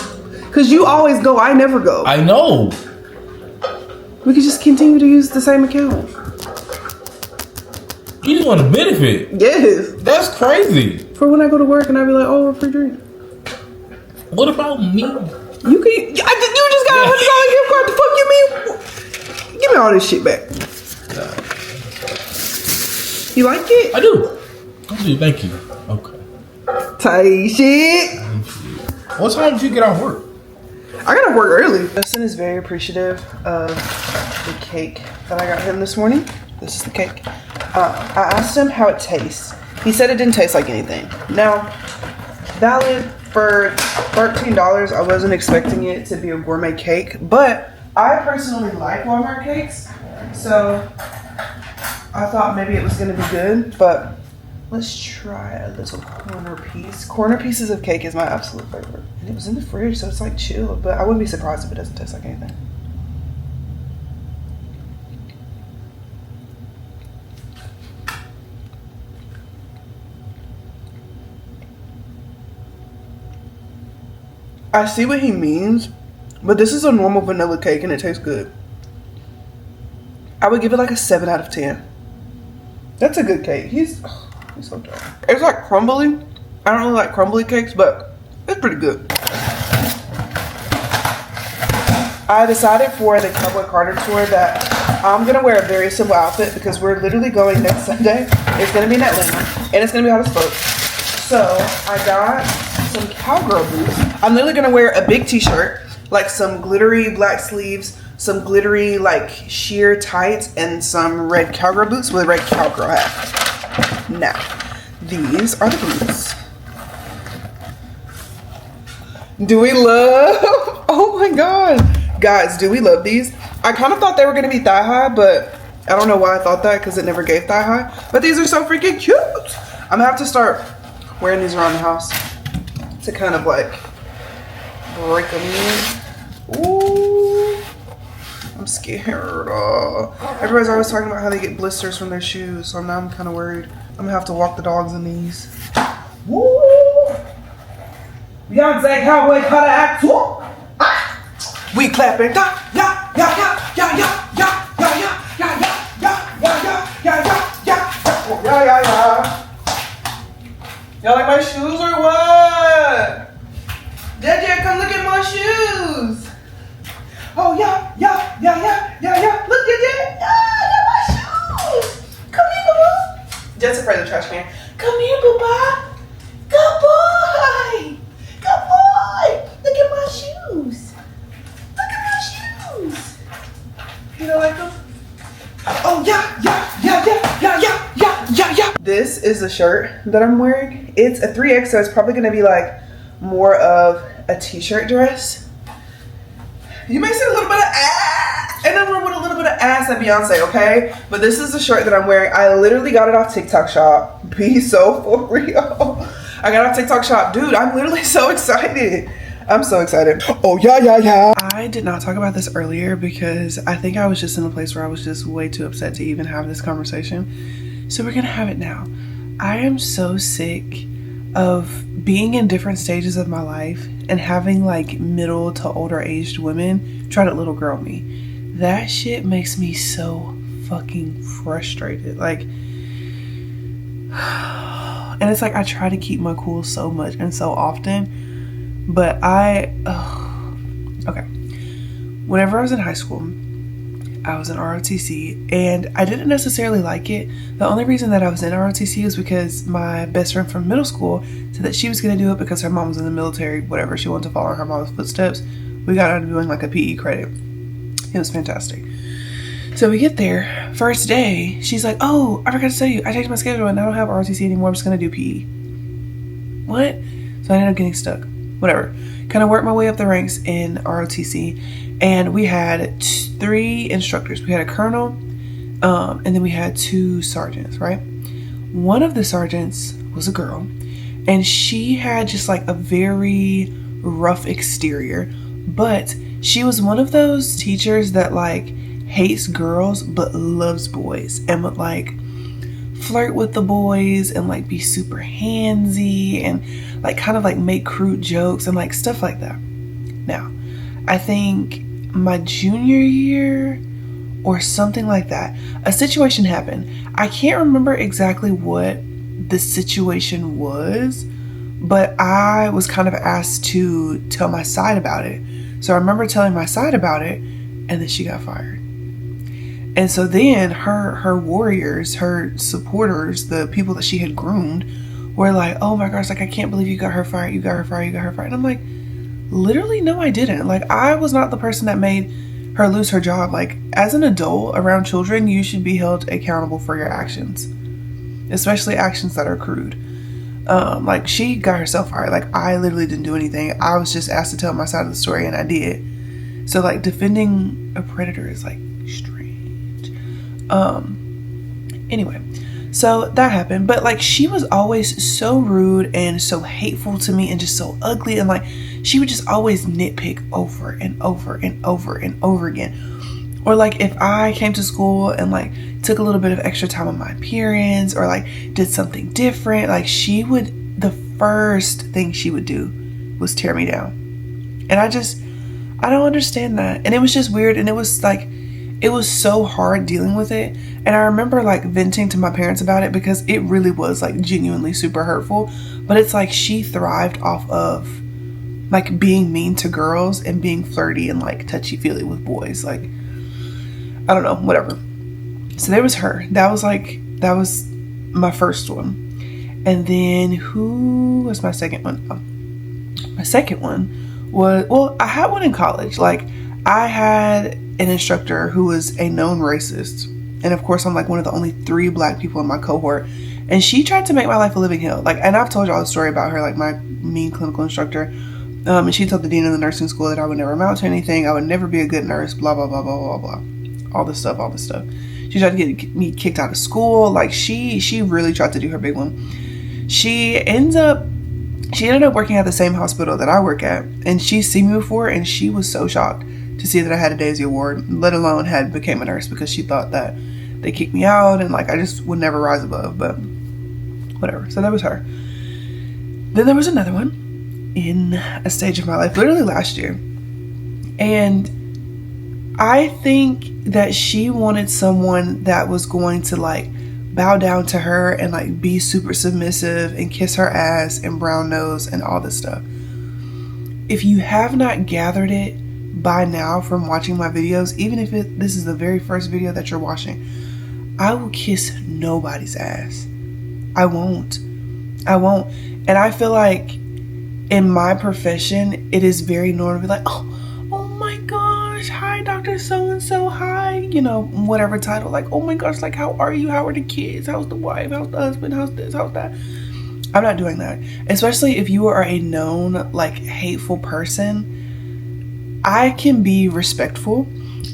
Because you always go. I never go. I know. We could just continue to use the same account. You just want to benefit. Yes. That's crazy. For when I go to work and I be like, oh, a free drink. What about me? You just got a $100 gift card. The fuck you mean? Give me all this shit back. You like it? I do. Thank you. Okay. Tight shit. What time did you get off work? I got to work early. Justin is very appreciative of the cake that I got him this morning. This is the cake. I asked him how it tastes. He said it didn't taste like anything. Now, valid for $13. I wasn't expecting it to be a gourmet cake, but I personally like Walmart cakes, so I thought maybe it was gonna be good, but let's try a little corner piece. Corner pieces of cake is my absolute favorite. And it was in the fridge, so it's like chilled, but I wouldn't be surprised if it doesn't taste like anything. I see what he means, but this is a normal vanilla cake and it tastes good. I would give it like a 7 out of 10. That's a good cake. He's so dumb. It's like crumbly. I don't really like crumbly cakes, but it's pretty good. I decided for the Cowboy Carter tour that I'm gonna wear a very simple outfit because we're literally going next Sunday. It's gonna be in Atlanta and it's gonna be hot as fuck. So I got some cowgirl boots. I'm literally gonna wear a big t-shirt, like some glittery black sleeves, some glittery like sheer tights, and some red cowgirl boots with a red cowgirl hat. Now, these are the boots. Do we love? Oh my god. Guys, do we love these? I kind of thought they were gonna be thigh high, but I don't know why I thought that because it never gave thigh high. But these are so freaking cute. I'm gonna have to start wearing these around the house to kind of like break them in. Ooh, I'm scared. Everybody's always talking about how they get blisters from their shoes, so now I'm kind of worried. I'm gonna have to walk the dogs in these. Woo! Beyonce Cowboy Carter Act. Ah! We clapping. Yeah, yeah, yeah, yeah, yeah, yeah, yeah, yeah, yeah, yeah, yeah, yeah, yeah, yeah, yeah, yeah, yeah. Y'all like my shoes or what? JJ, come look at my shoes. Oh yeah, yeah, yeah, yeah, yeah, yeah. Look, JJ. Yeah, my shoes. Come here, Baba. Just afraid of the trash can. Come here, Baba. Good boy. Good boy. Look at my shoes. Look at my shoes. You don't like them? Oh yeah, yeah, yeah, yeah, yeah, yeah, yeah, yeah, yeah. This is the shirt that I'm wearing. It's a 3X, so it's probably gonna be like more of a t-shirt dress. You may see a little bit of ass, and then with a little bit of ass at Beyonce, okay? But this is the shirt that I'm wearing. I literally got it off TikTok Shop. Be so for real. I got it off TikTok Shop. Dude, I'm literally so excited. I'm so excited. Oh, yeah. I did not talk about this earlier because I think I was just in a place where I was just way too upset to even have this conversation. So we're gonna have it now. I am so sick of being in different stages of my life and having like middle to older aged women try to little girl me. That shit makes me so fucking frustrated. Like, and it's like I try to keep my cool so much and so often. But okay. Whenever I was in high school, I was in ROTC and I didn't necessarily like it. The only reason that I was in ROTC was because my best friend from middle school said that she was going to do it because her mom was in the military, whatever. She wanted to follow in her mom's footsteps. We got out of doing like a PE credit. It was fantastic. So we get there, first day, she's like, oh, I forgot to tell you, I changed my schedule and I don't have ROTC anymore. I'm just going to do PE. What? So I ended up getting stuck. Whatever. Kind of worked my way up the ranks in ROTC, and we had 3 instructors. We had a colonel, and then we had 2 sergeants, right? One of the sergeants was a girl, and she had just like a very rough exterior, but she was one of those teachers that like hates girls but loves boys and would like flirt with the boys and like be super handsy and like kind of like make crude jokes and like stuff like that. Now, I think my junior year or something like that, a situation happened. I can't remember exactly what the situation was, but I was kind of asked to tell my side about it. So I remember telling my side about it, and then she got fired. And so then her warriors, her supporters, the people that she had groomed were like, oh my gosh, like I can't believe you got her fired, you got her fired, you got her fired. And I'm like, literally, no, I didn't. Like, I was not the person that made her lose her job. Like, as an adult around children, you should be held accountable for your actions, especially actions that are crude. Like, she got herself fired. Like, I literally didn't do anything. I was just asked to tell my side of the story, and I did. So, like, defending a predator is, like, strange. Anyway, so that happened. But, like, she was always so rude and so hateful to me and just so ugly. And, like, she would just always nitpick over and over and over and over again. Or, like, if I came to school and, like, took a little bit of extra time on my appearance or, like, did something different, like, she would, the first thing she would do was tear me down. And I don't understand that. And it was just weird. And it was, like, it was so hard dealing with it. And I remember, like, venting to my parents about it because it really was, like, genuinely super hurtful. But it's like she thrived off of, like, being mean to girls and being flirty and, like, touchy-feely with boys. Like, I don't know, whatever. So there was her. That was my first one. And then who was my second one? Oh, my second one was, well, I had one in college. Like, I had an instructor who was a known racist. And of course, I'm like one of the only 3 black people in my cohort. And she tried to make my life a living hell. Like, and I've told y'all the story about her, like my mean clinical instructor. And she told the dean of the nursing school that I would never amount to anything. I would never be a good nurse, blah, blah, blah, blah, blah, blah. All this stuff. She tried to get me kicked out of school. Like, she really tried to do her big one. She ended up working at the same hospital that I work at. And she's seen me before, and she was so shocked to see that I had a Daisy Award, let alone had became a nurse, because she thought that they kicked me out and, like, I just would never rise above. But whatever. So that was her. Then there was another one in a stage of my life, literally last year. And I think that she wanted someone that was going to, like, bow down to her and, like, be super submissive and kiss her ass and brown nose and all this stuff. If you have not gathered it by now from watching my videos, even if this is the very first video that you're watching, I will kiss nobody's ass. I won't. And I feel like in my profession, it is very normal to be like, oh my gosh, hi, Dr. So-and-so, hi, you know, whatever title, like, oh my gosh, like, how are you? How are the kids? How's the wife? How's the husband? How's this? How's that? I'm not doing that. Especially if you are a known, like, hateful person. I can be respectful.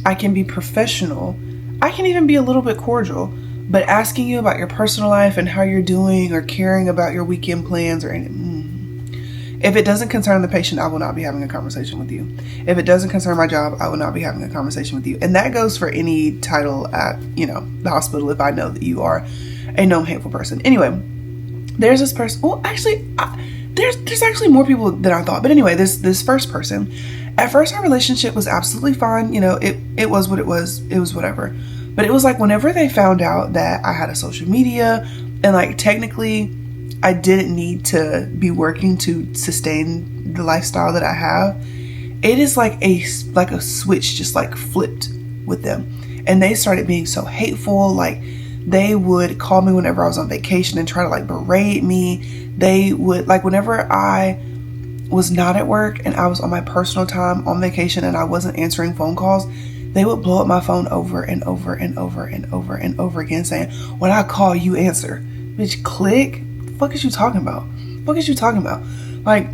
I can be professional. I can even be a little bit cordial. But asking you about your personal life and how you're doing, or caring about your weekend plans or anything, if it doesn't concern the patient, I will not be having a conversation with you. If it doesn't concern my job, I will not be having a conversation with you. And that goes for any title at, the hospital, if I know that you are a known hateful person. Anyway, there's this person. Well, actually, there's actually more people than I thought. But anyway, this first person, at first our relationship was absolutely fine. It was what it was. It was whatever. But it was like whenever they found out that I had a social media and, like, technically I didn't need to be working to sustain the lifestyle that I have, it is like a switch just like flipped with them. And they started being so hateful. Like, they would call me whenever I was on vacation and try to, like, berate me. They would, like, whenever I was not at work and I was on my personal time on vacation and I wasn't answering phone calls, they would blow up my phone over and over and over and over and over again saying, when I call, you answer. Bitch, click. What the fuck is you talking about? What is you talking about? Like,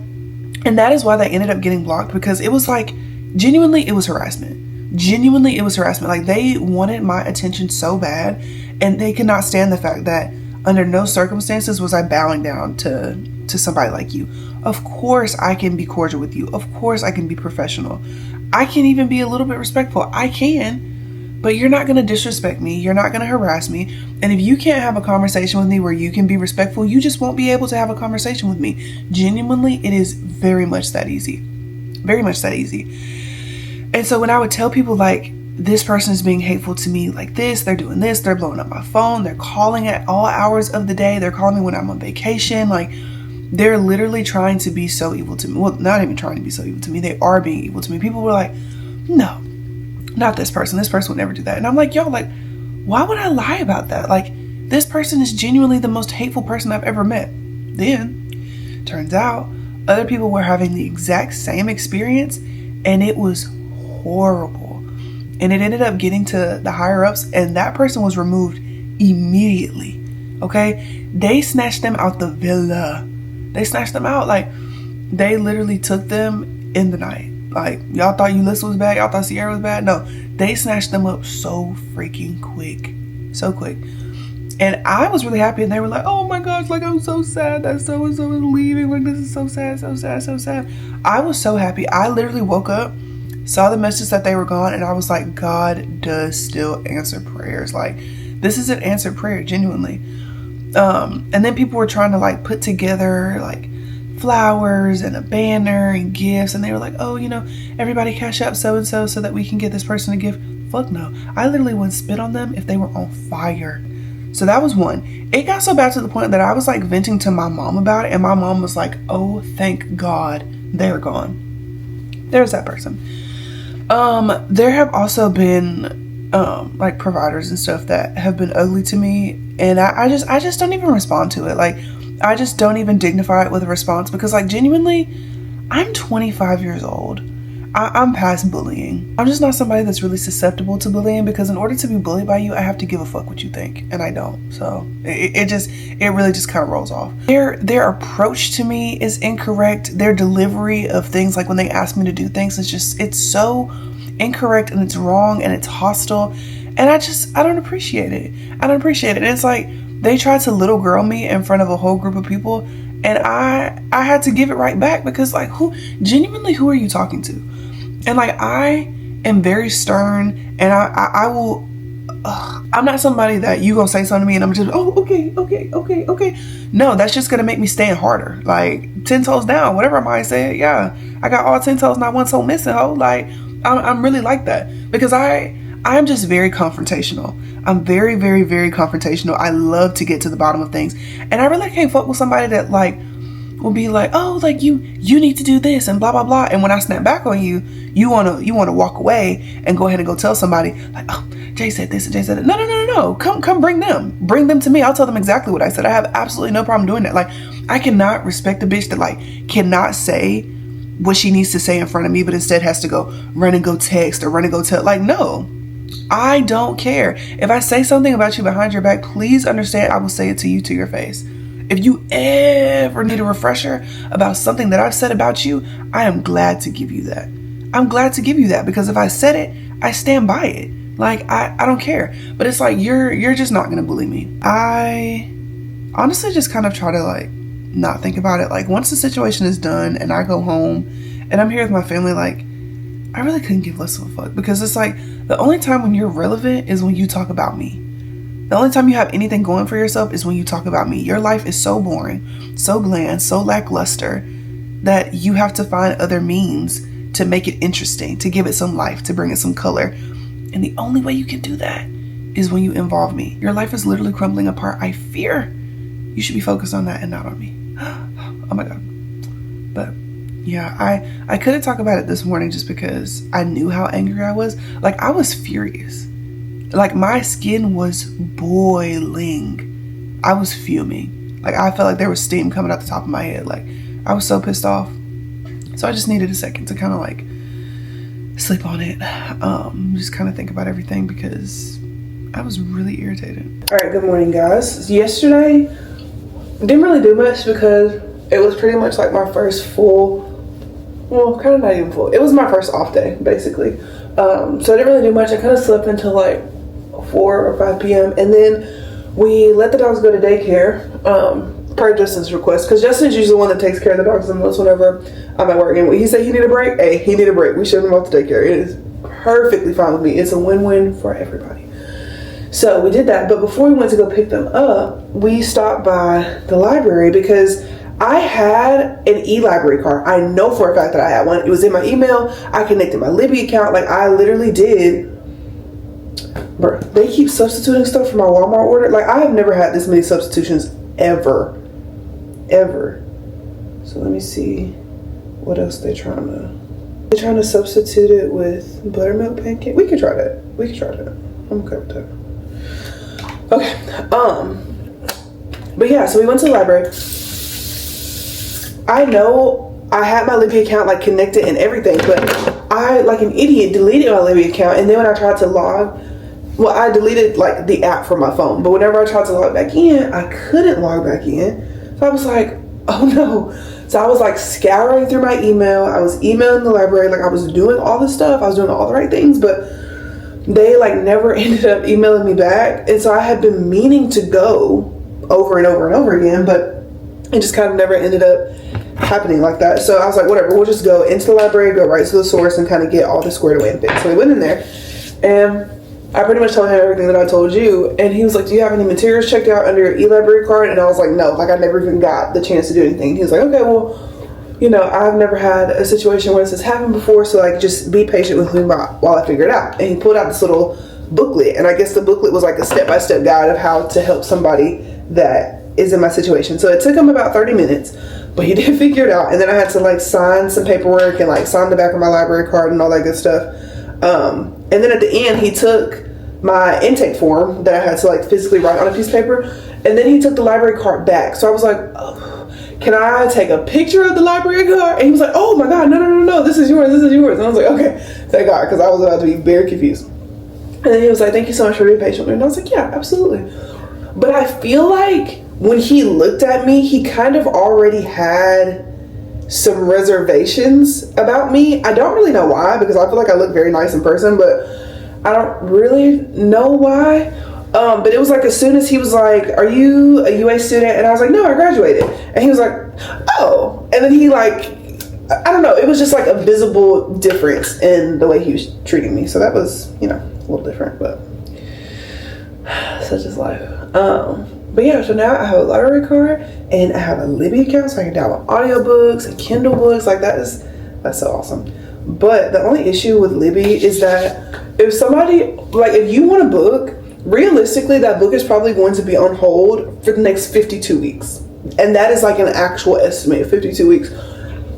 and that is why they ended up getting blocked, because it was like, genuinely, it was harassment. Genuinely, it was harassment. Like, they wanted my attention so bad, and they could not stand the fact that under no circumstances was I bowing down to somebody like you. Of course I can be cordial with you. Of course I can be professional. I can even be a little bit respectful. I can, but you're not going to disrespect me. You're not going to harass me. And if you can't have a conversation with me where you can be respectful, you just won't be able to have a conversation with me. Genuinely, it is very much that easy. Very much that easy. And so when I would tell people, like, this person is being hateful to me like this, they're doing this, they're blowing up my phone, they're calling at all hours of the day, they're calling me when I'm on vacation, like, they're literally trying to be so evil to me. Well, not even trying to be so evil to me. They are being evil to me. People were like, no, not this person. This person would never do that. And I'm like, yo, like, why would I lie about that? Like, this person is genuinely the most hateful person I've ever met. Then, turns out, other people were having the exact same experience, and it was horrible. And it ended up getting to the higher ups, and that person was removed immediately. Okay? They snatched them out the villa. They snatched them out. Like, they literally took them in the night. Like, y'all thought Ulysses was bad? Y'all thought Sierra was bad? No, they snatched them up so freaking quick. So quick. And I was really happy, and they were like, oh my gosh, like, I'm so sad that so-and-so is leaving. Like, this is so sad, so sad, so sad. I was so happy. I literally woke up, saw the message that they were gone, and I was like, God does still answer prayers. Like, this is an answered prayer, genuinely. And then people were trying to, like, put together, like, flowers and a banner and gifts, and they were like, oh, everybody cash up so-and-so so that we can get this person a gift. Fuck no. I literally would spit on them if they were on fire. So that was one. It got so bad to the point that I was, like, venting to my mom about it, and my mom was like, oh, thank God they're gone. There's that person. There have also been like, providers and stuff that have been ugly to me, and I just don't even respond to it. Like, I just don't even dignify it with a response, because, like, genuinely, I'm 25 years old. I'm past bullying. I'm just not somebody that's really susceptible to bullying, because in order to be bullied by you, I have to give a fuck what you think, and I don't. So it really just kind of rolls off. Their approach to me is incorrect. Their delivery of things, like when they ask me to do things, it's so incorrect, and it's wrong, and it's hostile, and I don't appreciate it. I don't appreciate it. And it's like they tried to little girl me in front of a whole group of people, and I had to give it right back, because, like, who are you talking to? And, like, I am very stern, and I will, I'm not somebody that you gonna say something to me and I'm just, oh, okay. No, that's just gonna make me stand harder. Like, 10 toes down, whatever I might say. Yeah, I got all 10 toes, not one toe missing, ho. Like, I'm really like that, because I'm just very confrontational. I'm very, very, very confrontational. I love to get to the bottom of things, and I really can't fuck with somebody that, like, will be like, oh, like, you need to do this and blah blah blah, and when I snap back on you, you wanna walk away and go ahead and go tell somebody, like, oh, Jay said this and Jay said that. No, come bring them to me. I'll tell them exactly what I said. I have absolutely no problem doing that. Like, I cannot respect a bitch that, like, cannot say what she needs to say in front of me, but instead has to go run and go text or run and go tell. Like, no, I don't care. If I say something about you behind your back, please understand I will say it to you to your face. If you ever need a refresher about something that I've said about you, I am glad to give you that. I'm glad to give you that, because if I said it, I stand by it. Like, I don't care. But it's like, you're just not gonna bully me. I honestly just kind of try to like not think about it. Like, once the situation is done and I go home and I'm here with my family, like, I really couldn't give less of a fuck, because it's like, the only time when you're relevant is when you talk about me. The only time you have anything going for yourself is when you talk about me. Your life is so boring, so bland, so lackluster, that you have to find other means to make it interesting, to give it some life, to bring it some color. And the only way you can do that is when you involve me. Your life is literally crumbling apart. I fear you should be focused on that and not on me. Oh my God. But yeah, I couldn't talk about it this morning just because I knew how angry I was. Like, I was furious. Like, my skin was boiling. I was fuming. Like, I felt like there was steam coming out the top of my head. Like, I was so pissed off. So I just needed a second to kind of like sleep on it. Just kind of think about everything, because I was really irritated. All right, good morning, guys. Yesterday, didn't really do much because it was pretty much like my first full, well, kind of not even full. It was my first off day, basically. So I didn't really do much. I kind of slept until like 4 or 5 p.m. And then we let the dogs go to daycare, per Justin's request, because Justin's usually the one that takes care of the dogs the most whenever I'm at work. And when he said he needed a break, hey, he needed a break. We shipped him off to daycare. It is perfectly fine with me. It's a win-win for everybody. So we did that. But before we went to go pick them up, we stopped by the library because I had an e-library card. I know for a fact that I had one. It was in my email. I connected my Libby account. Like, I literally did. Bro, they keep substituting stuff for my Walmart order. Like, I have never had this many substitutions ever. So let me see what else they're trying to substitute it with buttermilk pancake. We could try that. I'm okay with that. Okay. But yeah, so we went to the library. I know I had my Libby account like connected and everything, but I, like an idiot, deleted my Libby account, and then when I tried to I deleted like the app from my phone, but whenever I tried to log back in, I couldn't log back in. So I was like, oh no. So I was like scouring through my email. I was emailing the library. Like, I was doing all this stuff. I was doing all the right things, but they like never ended up emailing me back. And so I had been meaning to go over and over and over again, but it just kind of never ended up happening like that. So I was like, whatever, we'll just go into the library, go right to the source, and kind of get all this squared away and fixed. So we went in there, and I pretty much told him everything that I told you, and he was like, do you have any materials checked out under your e-library card? And I was like, no, like, I never even got the chance to do anything. He was like, okay, well, you know, I've never had a situation where this has happened before, so like, just be patient with me while I figure it out. And he pulled out this little booklet, and I guess the booklet was like a step-by-step guide of how to help somebody that is in my situation. So it took him about 30 minutes, but he did figure it out. And then I had to like sign some paperwork and like sign the back of my library card and all that good stuff. And then at the end, he took my intake form that I had to like physically write on a piece of paper, and then he took the library card back. So I was like, oh, can I take a picture of the library card? And he was like, oh my God, no, this is yours. And I was like, okay, thank God, because I was about to be very confused. And then he was like, thank you so much for being patient. And I was like, yeah, absolutely. But I feel like when he looked at me, he kind of already had some reservations about me. I don't really know why, because I feel like I look very nice in person, but I don't really know why. But it was like, as soon as he was like, are you a UA student? And I was like, no, I graduated. And he was like, oh. And then he like, I don't know, it was just like a visible difference in the way he was treating me. So that was, you know, a little different, but such is life. But yeah, so now I have a library card and I have a Libby account, so I can download audiobooks and Kindle books. Like, that's so awesome. But the only issue with Libby is that if somebody, like, if you want a book, realistically that book is probably going to be on hold for the next 52 weeks. And that is like an actual estimate of 52 weeks,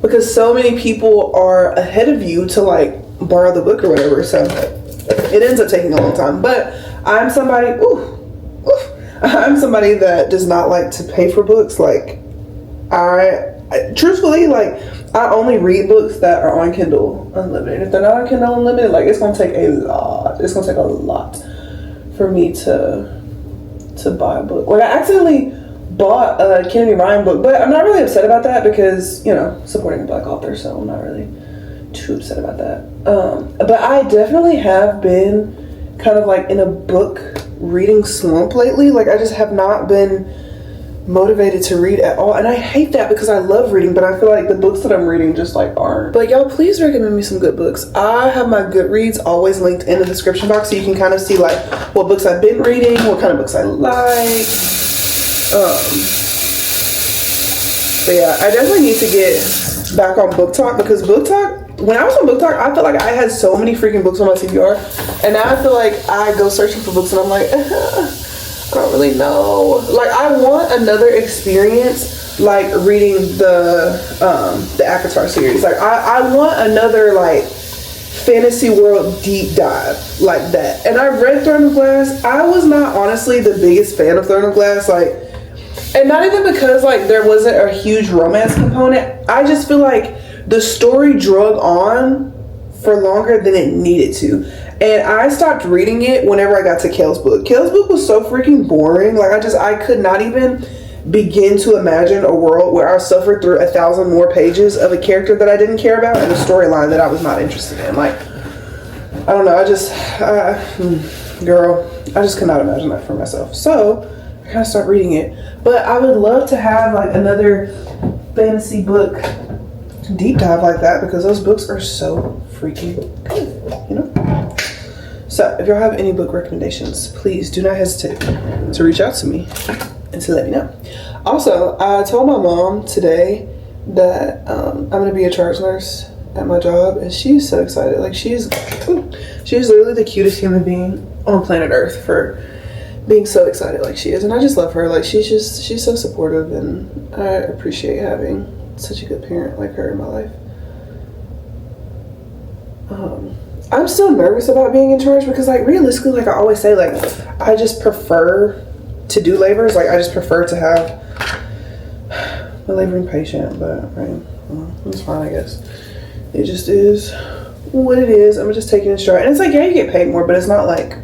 because so many people are ahead of you to like borrow the book or whatever. So it ends up taking a long time. But I'm somebody, I'm somebody that does not like to pay for books. Like, I truthfully, like, I only read books that are on Kindle Unlimited. If they're not on Kindle Unlimited, like, it's gonna take a lot. It's gonna take a lot for me to buy a book. Like, I accidentally bought a Kennedy Ryan book, but I'm not really upset about that because, you know, supporting a black author, so I'm not really too upset about that. But I definitely have been kind of like in a book reading slump lately. Like, I just have not been motivated to read at all, and I hate that because I love reading, but I feel like the books that I'm reading just like aren't. But y'all, please recommend me some good books. I have my Goodreads always linked in the description box, so you can kind of see like what books I've been reading, what kind of books I like. But yeah, I definitely need to get back on Book Talk, because Book Talk, when I was on Book Talk, I felt like I had so many freaking books on my TBR, and now I feel like I go searching for books and I'm like, I don't really know. Like, I want another experience like reading the Avatar series. Like, I want another like fantasy world deep dive like that. And I read Throne of Glass. I was not honestly the biggest fan of Throne of Glass, like, and not even because like there wasn't a huge romance component. I just feel like the story drug on for longer than it needed to. And I stopped reading it whenever I got to Kale's book. Kale's book was so freaking boring. Like, I could not even begin to imagine a world where I suffered through 1,000 more pages of a character that I didn't care about and a storyline that I was not interested in. Like, I don't know. Girl, I just could not imagine that for myself. So I kind of stopped reading it. But I would love to have like another fantasy book deep dive like that, because those books are so freaking good, you know? So if y'all have any book recommendations, please do not hesitate to reach out to me and to let me know. Also, I told my mom today that I'm going to be a charge nurse at my job, and she's so excited. Like, she's literally the cutest human being on planet Earth for being so excited like she is. And I just love her. Like, she's so supportive, and I appreciate having such a good parent like her in my life. I'm still nervous about being in charge because, like, realistically, like I always say, like, I just prefer to do labors. Like, I just prefer to have a laboring patient, but right, well, it's fine, I guess. It just is what it is. I'm just taking it in stride. And it's like, yeah, you get paid more, but it's not like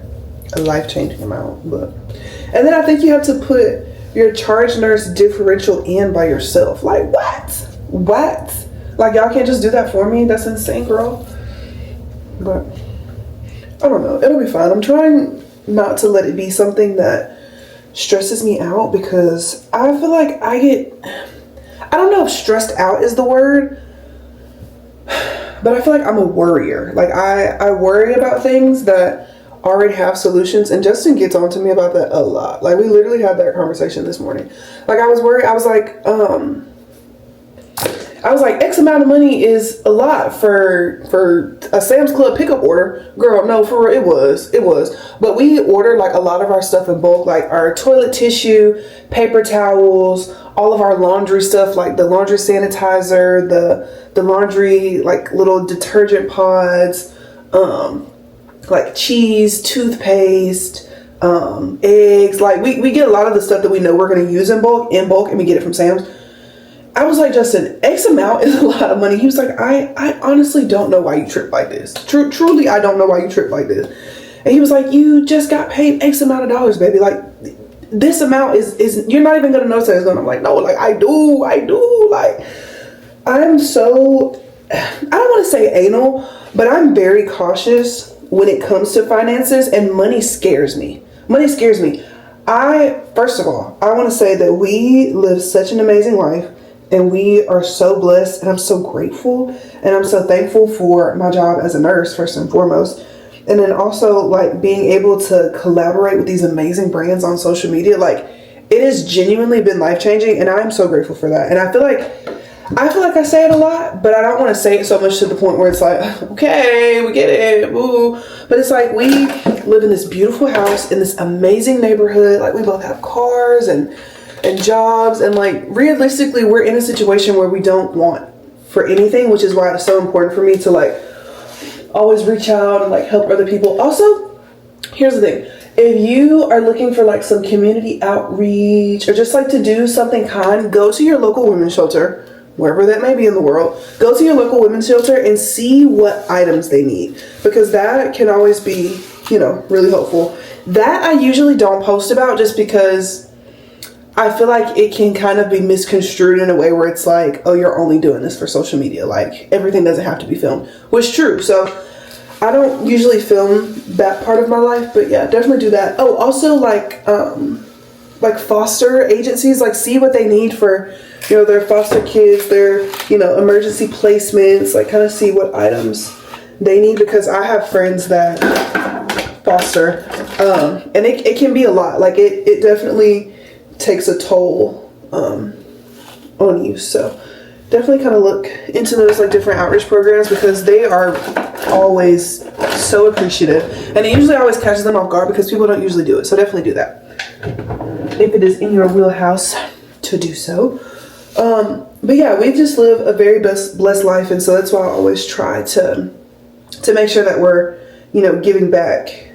a life-changing amount. But and then I think you have to put your charge nurse differential in by yourself. Like, what? Like, y'all can't just do that for me? That's insane, girl. But I don't know. It'll be fine. I'm trying not to let it be something that stresses me out, because I feel like I don't know if stressed out is the word, but I feel like I'm a worrier. Like, I worry about things that already have solutions, and Justin gets on to me about that a lot. Like, we literally had that conversation this morning. Like, I was worried. I was like, X amount of money is a lot for a Sam's Club pickup order. Girl, no, for real, it was. But we ordered like a lot of our stuff in bulk, like our toilet tissue, paper towels, all of our laundry stuff, like the laundry sanitizer, the laundry, like little detergent pods, like cheese, toothpaste, eggs. Like, we get a lot of the stuff that we know we're going to use in bulk, and we get it from Sam's. I was like, Justin, X amount is a lot of money. He was like, I honestly don't know why you trip like this. Truly, I don't know why you trip like this. And he was like, you just got paid X amount of dollars, baby. Like, this amount is you're not even going to notice that it's going. I'm like, no, like, I do. Like, I'm so, I don't want to say anal, but I'm very cautious when it comes to finances, and money scares me. First of all, I want to say that we live such an amazing life. And we are so blessed, and I'm so grateful, and I'm so thankful for my job as a nurse, first and foremost. And then also, like, being able to collaborate with these amazing brands on social media. Like, it has genuinely been life-changing, and I'm so grateful for that. And I feel like I say it a lot, but I don't want to say it so much to the point where it's like, okay, we get it, woo. But it's like, we live in this beautiful house in this amazing neighborhood. Like, we both have cars and jobs, and like, realistically, we're in a situation where we don't want for anything, which is why it's so important for me to like always reach out and like help other people. Also, here's the thing: if you are looking for like some community outreach, or just like to do something kind, go to your local women's shelter, wherever that may be in the world. Go to your local women's shelter and see what items they need, because that can always be, you know, really helpful. That I usually don't post about, just because I feel like it can kind of be misconstrued in a way where it's like, oh, you're only doing this for social media. Like, everything doesn't have to be filmed, which is true. So I don't usually film that part of my life, but yeah, definitely do that. Oh, also like foster agencies, like see what they need for, you know, their foster kids, their, you know, emergency placements, like kind of see what items they need, because I have friends that foster, and it can be a lot. Like it definitely takes a toll on you. So definitely kind of look into those like different outreach programs, because they are always so appreciative, and it usually always catches them off guard because people don't usually do it. So definitely do that if it is in your wheelhouse to do so. But yeah, we just live a very blessed life, and so that's why I always try to make sure that we're, you know, giving back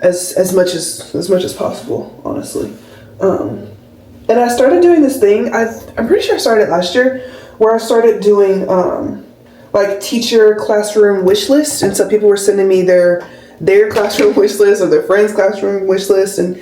as much as possible, honestly. And I started doing this thing, I'm pretty sure I started last year, where I started doing like teacher classroom wish lists, and so people were sending me their classroom wish list or their friends' classroom wish list, and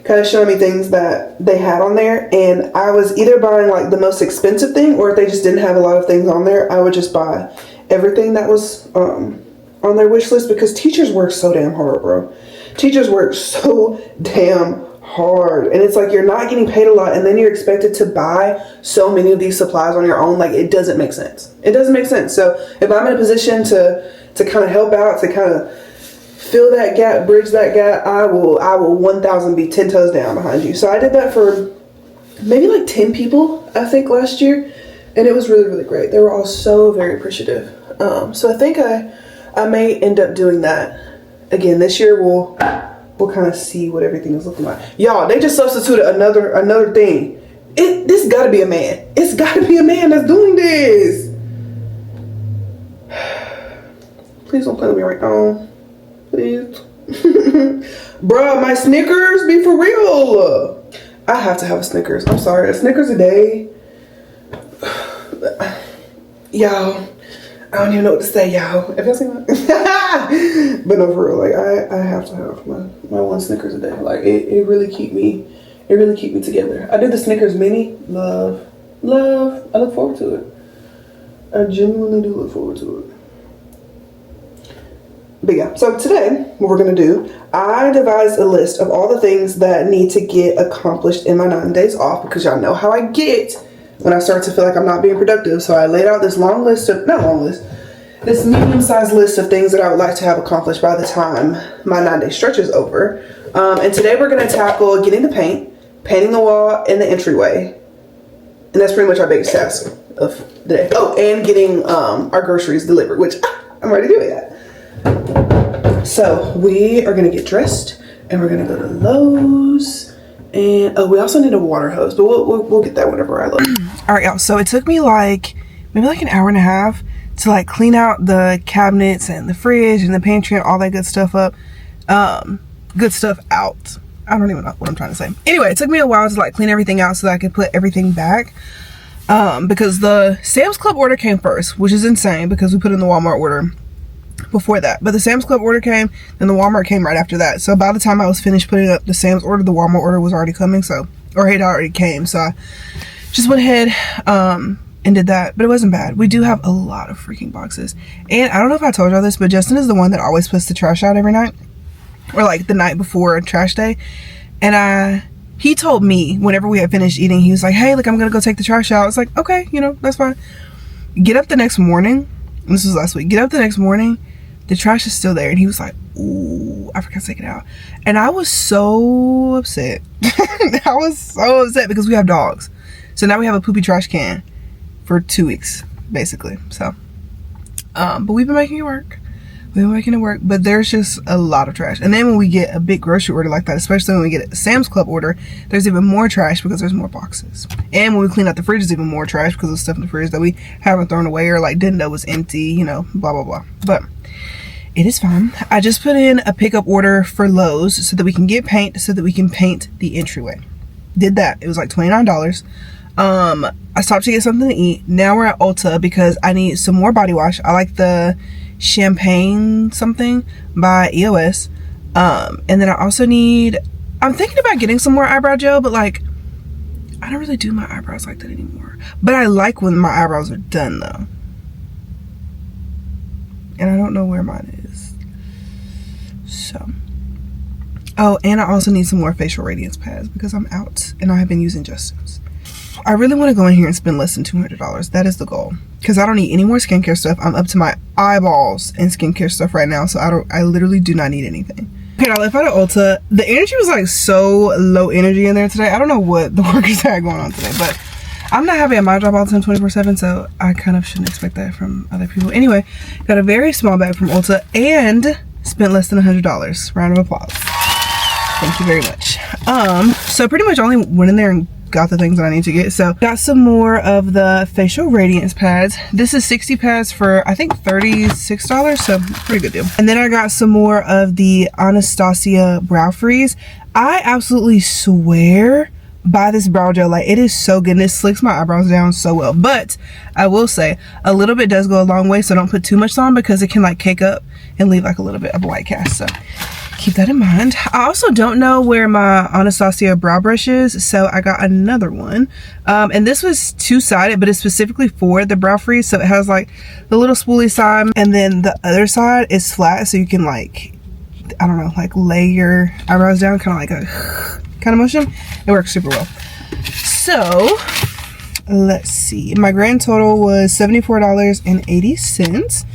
kind of showing me things that they had on there. And I was either buying like the most expensive thing, or if they just didn't have a lot of things on there, I would just buy everything that was on their wish list, because teachers work so damn hard, bro. Teachers work so damn hard, and it's like you're not getting paid a lot, and then you're expected to buy so many of these supplies on your own. Like, it doesn't make sense. It doesn't make sense. So if I'm in a position to kind of help out, to kind of fill that gap, bridge that gap, I will 1000 be 10 toes down behind you. So I did that for maybe like 10 people, I think, last year, and it was really, really great. They were all so very appreciative. So I think I may end up doing that again this year. We'll kind of see what everything is looking like. Y'all, they just substituted another thing. This gotta be a man. It's gotta be a man that's doing this. Please don't play with me right now. Please. Bruh, my Snickers, be for real. I have to have a Snickers. I'm sorry. A Snickers a day. Y'all, I don't even know what to say, y'all. If y'all see my but no, for real, like I have to have my one Snickers a day. Like it really keep me together. I did the Snickers mini. Love. I look forward to it. I genuinely do look forward to it. But yeah, so today, what we're gonna do, I devised a list of all the things that need to get accomplished in my 9 days off, because y'all know how I get when I start to feel like I'm not being productive. So I laid out this this medium-sized list of things that I would like to have accomplished by the time my 9-day stretch is over. And today we're gonna tackle getting the paint, painting the wall and the entryway. And that's pretty much our biggest task of the day. Oh, and getting our groceries delivered, which I'm already doing that. So we are gonna get dressed and we're gonna go to Lowe's, and we also need a water hose, but we'll get that whenever I look. All right, y'all. So it took me like maybe like an hour and a half to like clean out the cabinets and the fridge and the pantry and all that good stuff up. Good stuff out. I don't even know what I'm trying to say. Anyway, it took me a while to like clean everything out so that I could put everything back. Because the Sam's Club order came first, which is insane because we put in the Walmart order before that. But the Sam's Club order came, then the Walmart came right after that. So by the time I was finished putting up the Sam's order, the Walmart order was already coming. Or it already came. So I just went ahead and did that. But it wasn't bad. We do have a lot of freaking boxes. And I don't know if I told y'all this, but Justin is the one that always puts the trash out every night. Or like the night before trash day. And he told me whenever we had finished eating, he was like, hey, look, I'm gonna go take the trash out. I was like, okay, you know, that's fine. Get up the next morning. This was last week. Get up the next morning. The trash is still there. And he was like, ooh, I forgot to take it out. And I was so upset. I was so upset because we have dogs. So now we have a poopy trash can for 2 weeks, basically. So, but we've been making it work. But there's just a lot of trash. And then when we get a big grocery order like that, especially when we get a Sam's Club order, there's even more trash because there's more boxes. And when we clean out the fridge, there's even more trash because of stuff in the fridge that we haven't thrown away or like didn't know was empty, you know, blah, blah, blah. But it is fine. I just put in a pickup order for Lowe's so that we can get paint, so that we can paint the entryway. Did that. It was like $29. I stopped to get something to eat. Now we're at Ulta because I need some more body wash. I like the champagne something by EOS. And then I also need, I'm thinking about getting some more eyebrow gel, but like I don't really do my eyebrows like that anymore. But I like when my eyebrows are done though. And I don't know where mine is. So. Oh, and I also need some more facial radiance pads because I'm out and I have been using Justin's. I really want to go in here and spend less than $200. That is the goal. Because I don't need any more skincare stuff. I'm up to my eyeballs in skincare stuff right now. So I literally do not need anything. Okay, I left out of Ulta. The energy was like so low energy in there today. I don't know what the workers had going on today, but I'm not having my job all the time 24/7, so I kind of shouldn't expect that from other people. Anyway, got a very small bag from Ulta and spent less than $100. Round of applause. Thank you very much. So pretty much only went in there and got the things that I need to get. So got some more of the facial radiance pads. This is 60 pads for I think $36, so pretty good deal. And then I got some more of the Anastasia brow freeze. I absolutely swear by this brow gel. Like, it is so good and it slicks my eyebrows down so well. But I will say a little bit does go a long way, so don't put too much on because it can like cake up and leave like a little bit of a white cast. So keep that in mind. I also don't know where my Anastasia brow brush is, so I got another one. And this was two-sided, but it's specifically for the brow freeze. So it has like the little spoolie side, and then the other side is flat, so you can like, I don't know, like lay your eyebrows down, kind of like a kind of motion. It works super well. So let's see. My grand total was $74.80.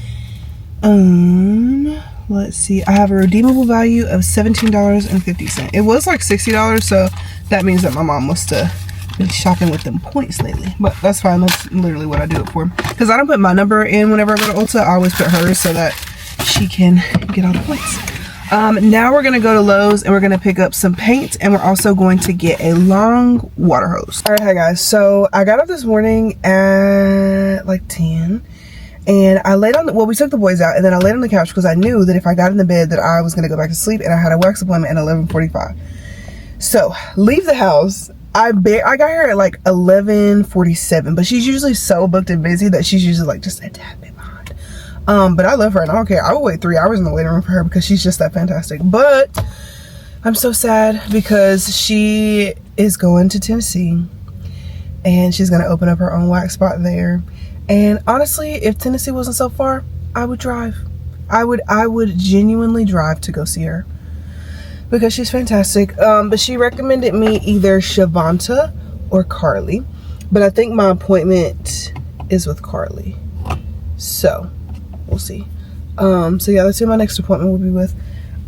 Let's see, I have a redeemable value of $17.50. It was like $60, so that means that my mom must have been shopping with them points lately. But that's fine, that's literally what I do it for. Because I don't put my number in whenever I go to Ulta, I always put hers so that she can get all the points. Now we're gonna go to Lowe's and we're gonna pick up some paint, and we're also going to get a long water hose. All right, hi guys, so I got up this morning at like 10. And I laid on well, we took the boys out, and then I laid on the couch because I knew that if I got in the bed that I was going to go back to sleep, and I had a wax appointment at 11:45. So, leave the house. I got here at like 11:47, but she's usually so booked and busy that she's usually like just a tad bit behind. But I love her and I don't care. I will wait 3 hours in the waiting room for her because she's just that fantastic. But I'm so sad because she is going to Tennessee and she's going to open up her own wax spot there. And honestly, if Tennessee wasn't so far, I would drive. I would genuinely drive to go see her because she's fantastic. But she recommended me either Shavanta or Carly. But I think my appointment is with Carly. So, we'll see. So yeah, that's who my next appointment will be with.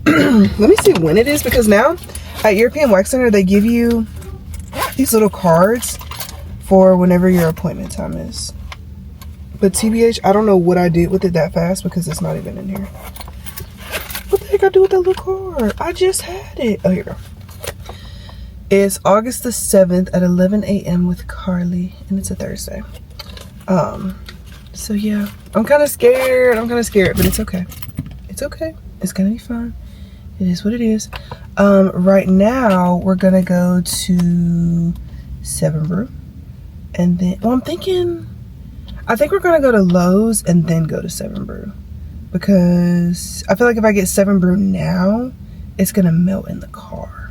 Let me see when it is, because now at European Wax Center, they give you these little cards for whenever your appointment time is. But TBH, I don't know what I did with it that fast because it's not even in here. What the heck I do with that little card? I just had it. Oh, here we go. It's August the 7th at 11 a.m. with Carly, and it's a Thursday. So yeah, I'm kind of scared, but it's okay. It's okay. It's gonna be fine. It is what it is. Right now, we're gonna go to Seven Brew, and then, well, I think we're gonna go to Lowe's and then go to Seven Brew, because I feel like if I get Seven Brew now, it's gonna melt in the car.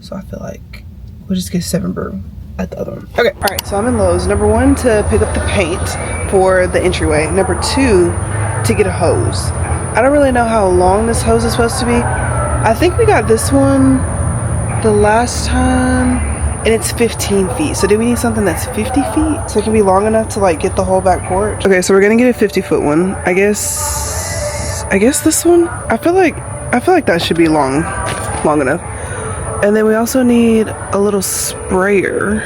So I feel like we'll just get Seven Brew at the other one. Okay, all right, so I'm in Lowe's. Number one, to pick up the paint for the entryway. Number two, to get a hose. I don't really know how long this hose is supposed to be. I think we got this one the last time, and it's 15 feet. So do we need something that's 50 feet? So it can be long enough to like get the whole back porch. Okay, so we're gonna get a 50-foot one. I guess this one? I feel like that should be long enough. And then we also need a little sprayer.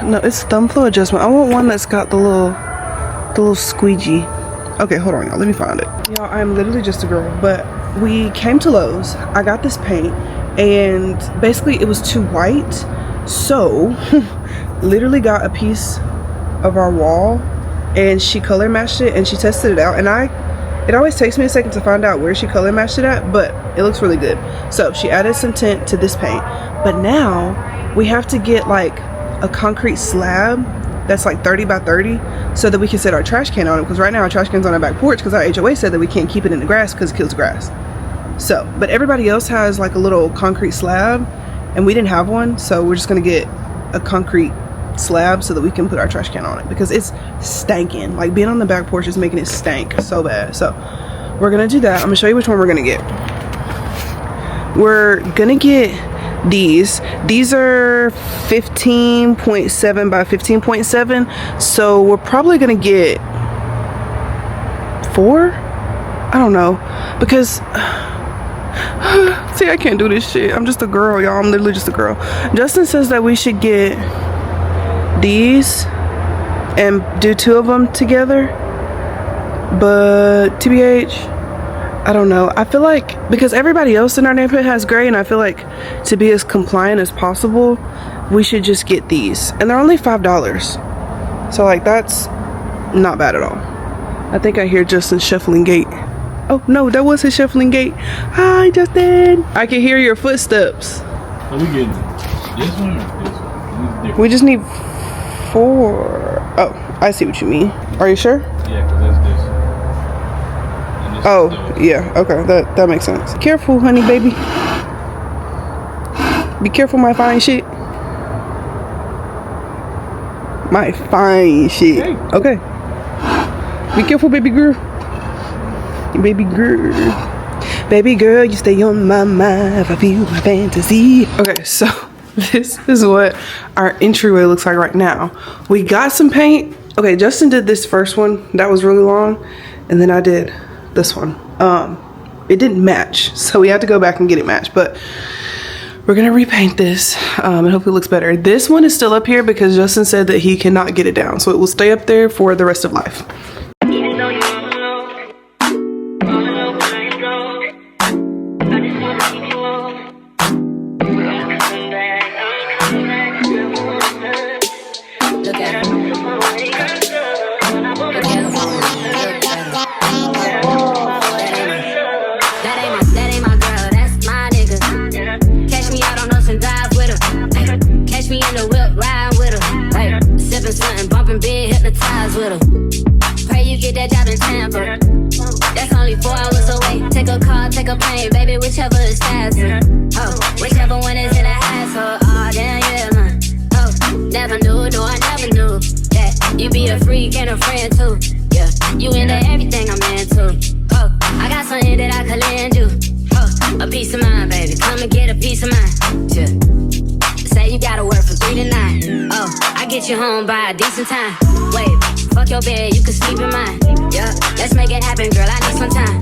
No, it's thumb flow adjustment. I want one that's got the little squeegee. Okay, hold on, y'all. Let me find it. Y'all, I'm literally just a girl, but we came to Lowe's. I got this paint, and basically it was too white. So, literally got a piece of our wall, and she color matched it, and she tested it out. And it always takes me a second to find out where she color matched it at, but it looks really good. So she added some tint to this paint, but now we have to get like a concrete slab that's like 30 by 30 so that we can set our trash can on it, because right now our trash can's on our back porch because our HOA said that we can't keep it in the grass because it kills grass. So, but everybody else has like a little concrete slab and we didn't have one, so we're just gonna get a concrete slab so that we can put our trash can on it, because it's stanking. Like, being on the back porch is making it stank so bad. So we're gonna do that. I'm gonna show you which one we're gonna get. We're gonna get these are 15.7 by 15.7, so we're probably gonna get 4. I don't know, because see, I can't do this shit. I'm just a girl, y'all. I'm literally just a girl. Justin says that we should get these and do 2 of them together, but TBH, I don't know. I feel like, because everybody else in our neighborhood has gray, and I feel like to be as compliant as possible, we should just get these. And they're only $5. So, like, that's not bad at all. I think I hear Justin shuffling gait. Oh, no, that was his shuffling gait. Hi, Justin. I can hear your footsteps. Are we getting this one or this one? We just need 4. Oh, I see what you mean. Are you sure? Yeah, because that's this. And this Oh, is yeah, okay, that makes sense. Careful, honey, baby. Be careful, my fine shit. My fine shit. Hey. Okay. Be careful, baby girl. Baby girl. Baby girl, you stay on my mind if I feel my fantasy. Okay, so this is what our entryway looks like right now. We got some paint. Okay, Justin did this first one. That was really long. And then I did this one. It didn't match, so we had to go back and get it matched, but we're gonna repaint this and hope it looks better. This one is still up here because Justin said that he cannot get it down, so it will stay up there for the rest of life. Something bumping, being hypnotized with her. Pray you get that job in Tampa. That's only 4 hours away. Take a car, take a plane, baby, whichever is faster. Oh, whichever one is in the hassle. Oh, damn, yeah, man. Oh, never knew, no, I never knew that you be a freak and a friend too. Yeah, you into everything I'm into. Oh, I got something that I could lend you. Oh, a piece of mind, baby. Come and get a piece of mind. Yeah. Say you gotta work from 3 to 9. Oh, I get you home by a decent time. Wait, fuck your bed, you can sleep in mine. Yeah, let's make it happen, girl, I need some time.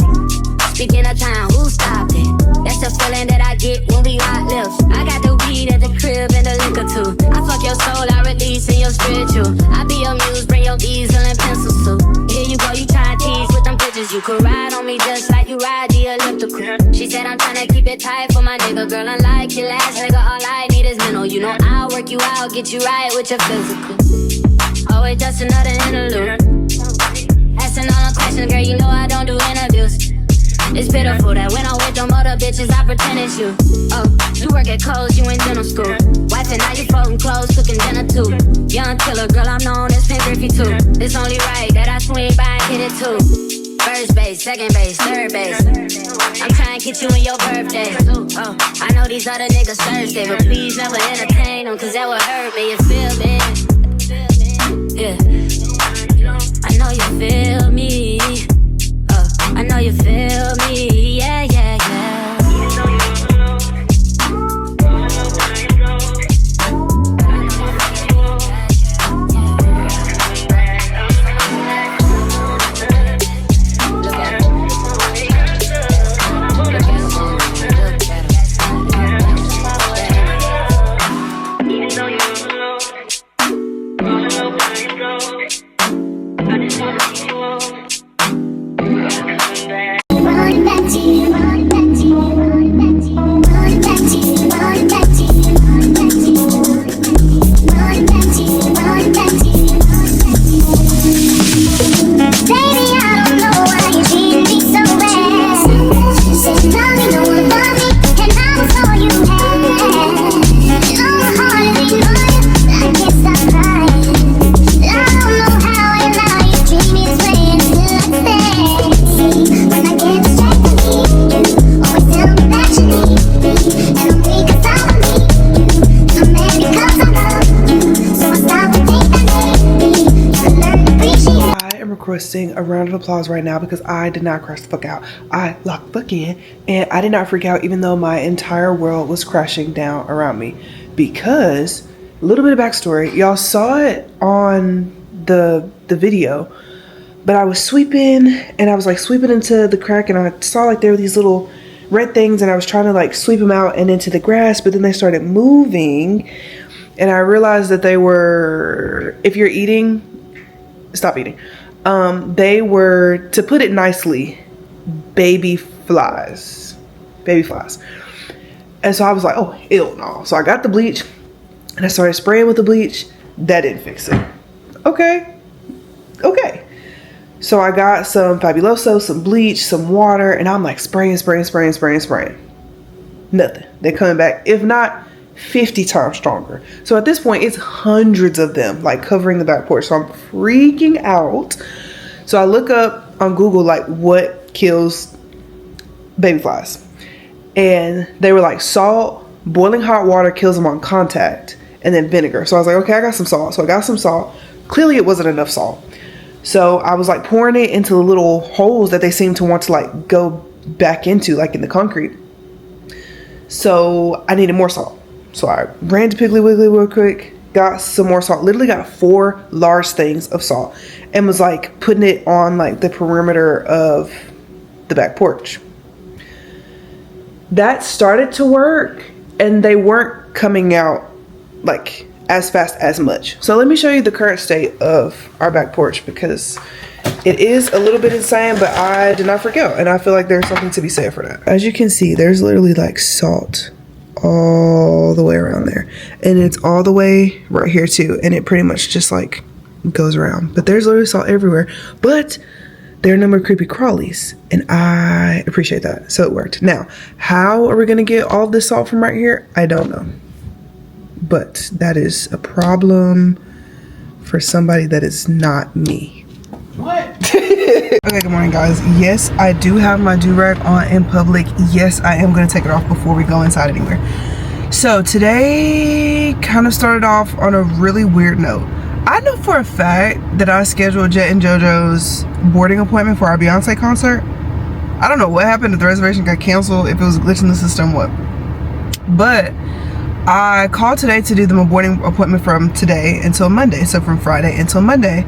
Speaking of time, who stopped it? That's the feeling that I get when we hot lips. I got the weed at the crib and the liquor too. I fuck your soul, I release in your spiritual. I be your muse, bring your easel and pencil too. Here you go, you try to tease with them pictures. You could ride on me just like you ride the elliptical. She said I'm tryna keep it tight for my nigga. Girl, unlike your last nigga, all I need is mental. You know I'll work you out, get you right with your physical. Oh, it's just another interlude. Asking all the questions, girl, you know I don't do interviews. It's pitiful that when I'm with them other bitches, I pretend it's you. Oh, you work at Kohl's, you in dental school. Wife and now you folding clothes, cooking dinner too. Young killer, girl, I'm known as Pink Griffey too. It's only right that I swing by and hit it too. First base, second base, third base. I'm trying to get you in your birthday. Oh, I know these other niggas thirsty, but please never entertain them, cause that would hurt me, you feel me? Yeah, I know you feel me. I know you feel me, yeah, yeah, yeah. a round of applause right now because I did not crash the fuck out. I locked the fuck in and I did not freak out even though my entire world was crashing down around me. Because, a little bit of backstory, y'all saw it on the video, but I was sweeping and I was like sweeping into the crack and I saw like there were these little red things and I was trying to like sweep them out and into the grass, but then they started moving and I realized that they were, if you're eating, stop eating. They were, to put it nicely, baby flies. And so I was like, oh, ew, no. So I got the bleach and I started spraying with the bleach. That didn't fix it. Okay. So I got some Fabuloso, some bleach, some water, and I'm like spraying. Nothing. They're coming back, if not 50 times stronger. So at this point, it's hundreds of them like covering the back porch. So I'm freaking out. So I look up on Google like what kills baby flies. And they were like salt, boiling hot water kills them on contact, and then vinegar. So I was like, okay, I got some salt. So I got some salt. Clearly it wasn't enough salt. So I was like pouring it into the little holes that they seem to want to like go back into, like in the concrete. So I needed more salt. So I ran to Piggly Wiggly real quick, got some more salt, literally got 4 large things of salt and was like putting it on like the perimeter of the back porch. That started to work and they weren't coming out like as fast as much. So let me show you the current state of our back porch because it is a little bit insane, but I did not freak out and I feel like there's something to be said for that. As you can see, there's literally like salt all the way around there and it's all the way right here too, and it pretty much just like goes around, but there's literally salt everywhere. But there are no more creepy crawlies and I appreciate that. So it worked. Now, how are we gonna get all this salt from right here? I don't know, but that is a problem for somebody that is not me. What? Okay, good morning guys. Yes, I do have my do-rag on in public. Yes, I am going to take it off before we go inside anywhere. So today kind of started off on a really weird note. I know for a fact that I scheduled Jet and JoJo's boarding appointment for our Beyonce concert. I don't know what happened if the reservation got canceled, if it was a glitch in the system, what. But I called today to do them a boarding appointment from today until Monday. So from Friday until Monday.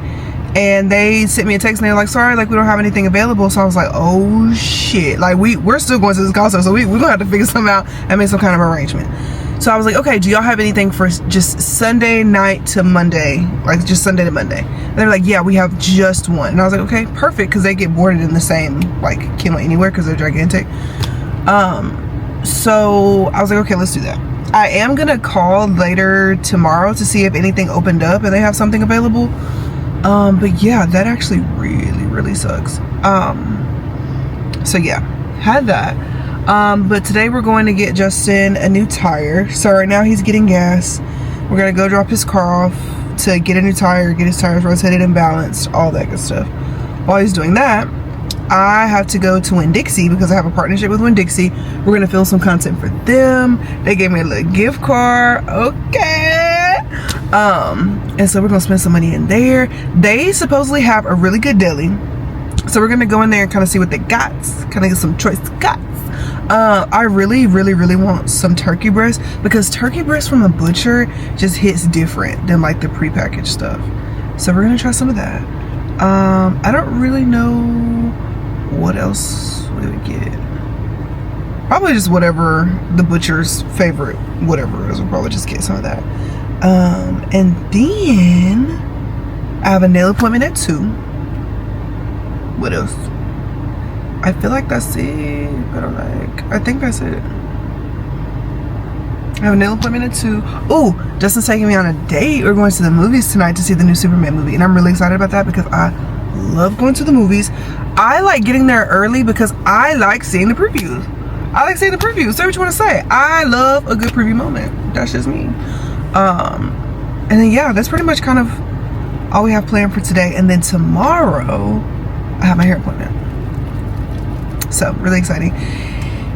And they sent me a text and they're like, sorry, like we don't have anything available. So I was like, oh shit. Like we're still going to this concert. So we're gonna have to figure something out and make some kind of arrangement. So I was like, okay, do y'all have anything for just Sunday night to Monday? Like just Sunday to Monday. And they're like, yeah, we have just one. And I was like, okay, perfect. Cause they get boarded in the same like kennel anywhere cause they're gigantic. So I was like, okay, let's do that. I am gonna call later tomorrow to see if anything opened up and they have something available. But yeah, that actually really sucks. So yeah, had that. But today we're going to get Justin a new tire. So right now he's getting gas. We're gonna go drop his car off to get a new tire, get his tires rotated and balanced, all that good stuff. While he's doing that, I have to go to Winn-Dixie because I have a partnership with Winn-Dixie. We're gonna film some content for them. They gave me a little gift card. Okay. And so we're gonna spend some money in there. They supposedly have a really good deli. So we're gonna go in there and kind of see what they got. Kind of get some choice cuts. I really want some turkey breast because turkey breast from a butcher just hits different than like the prepackaged stuff. So we're gonna try some of that. I don't really know what else we would get. Probably just whatever the butcher's favorite whatever is. We'll probably just get some of that. And then I have a nail appointment at 2. What else? I feel like that's it, but I think that's it. I have a nail appointment at 2. Oh, Justin's taking me on a date. We're going to the movies tonight to see the new Superman movie, and I'm really excited about that because I love going to the movies. I like getting there early because I like seeing the previews. Say what you want to say. I love a good preview moment. That's just me. And then yeah, that's pretty much kind of all we have planned for today. And then tomorrow I have my hair appointment. So really exciting.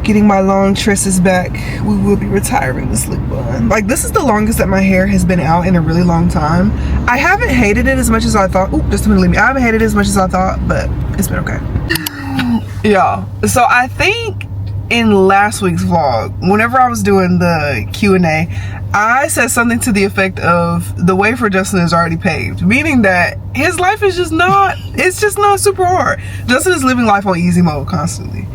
getting my long tresses back. We will be retiring the slick bun. Like, this is the longest that my hair has been out in a really long time. I haven't hated it as much as I thought. Ooh, just a minute, leave me. I haven't hated it as much as I thought, but it's been okay. Yeah, so I think in last week's vlog, whenever I was doing the Q&A, I said something to the effect of the way for Justin is already paved, meaning that his life is just not, it's just not super hard. Justin is living life on easy mode constantly.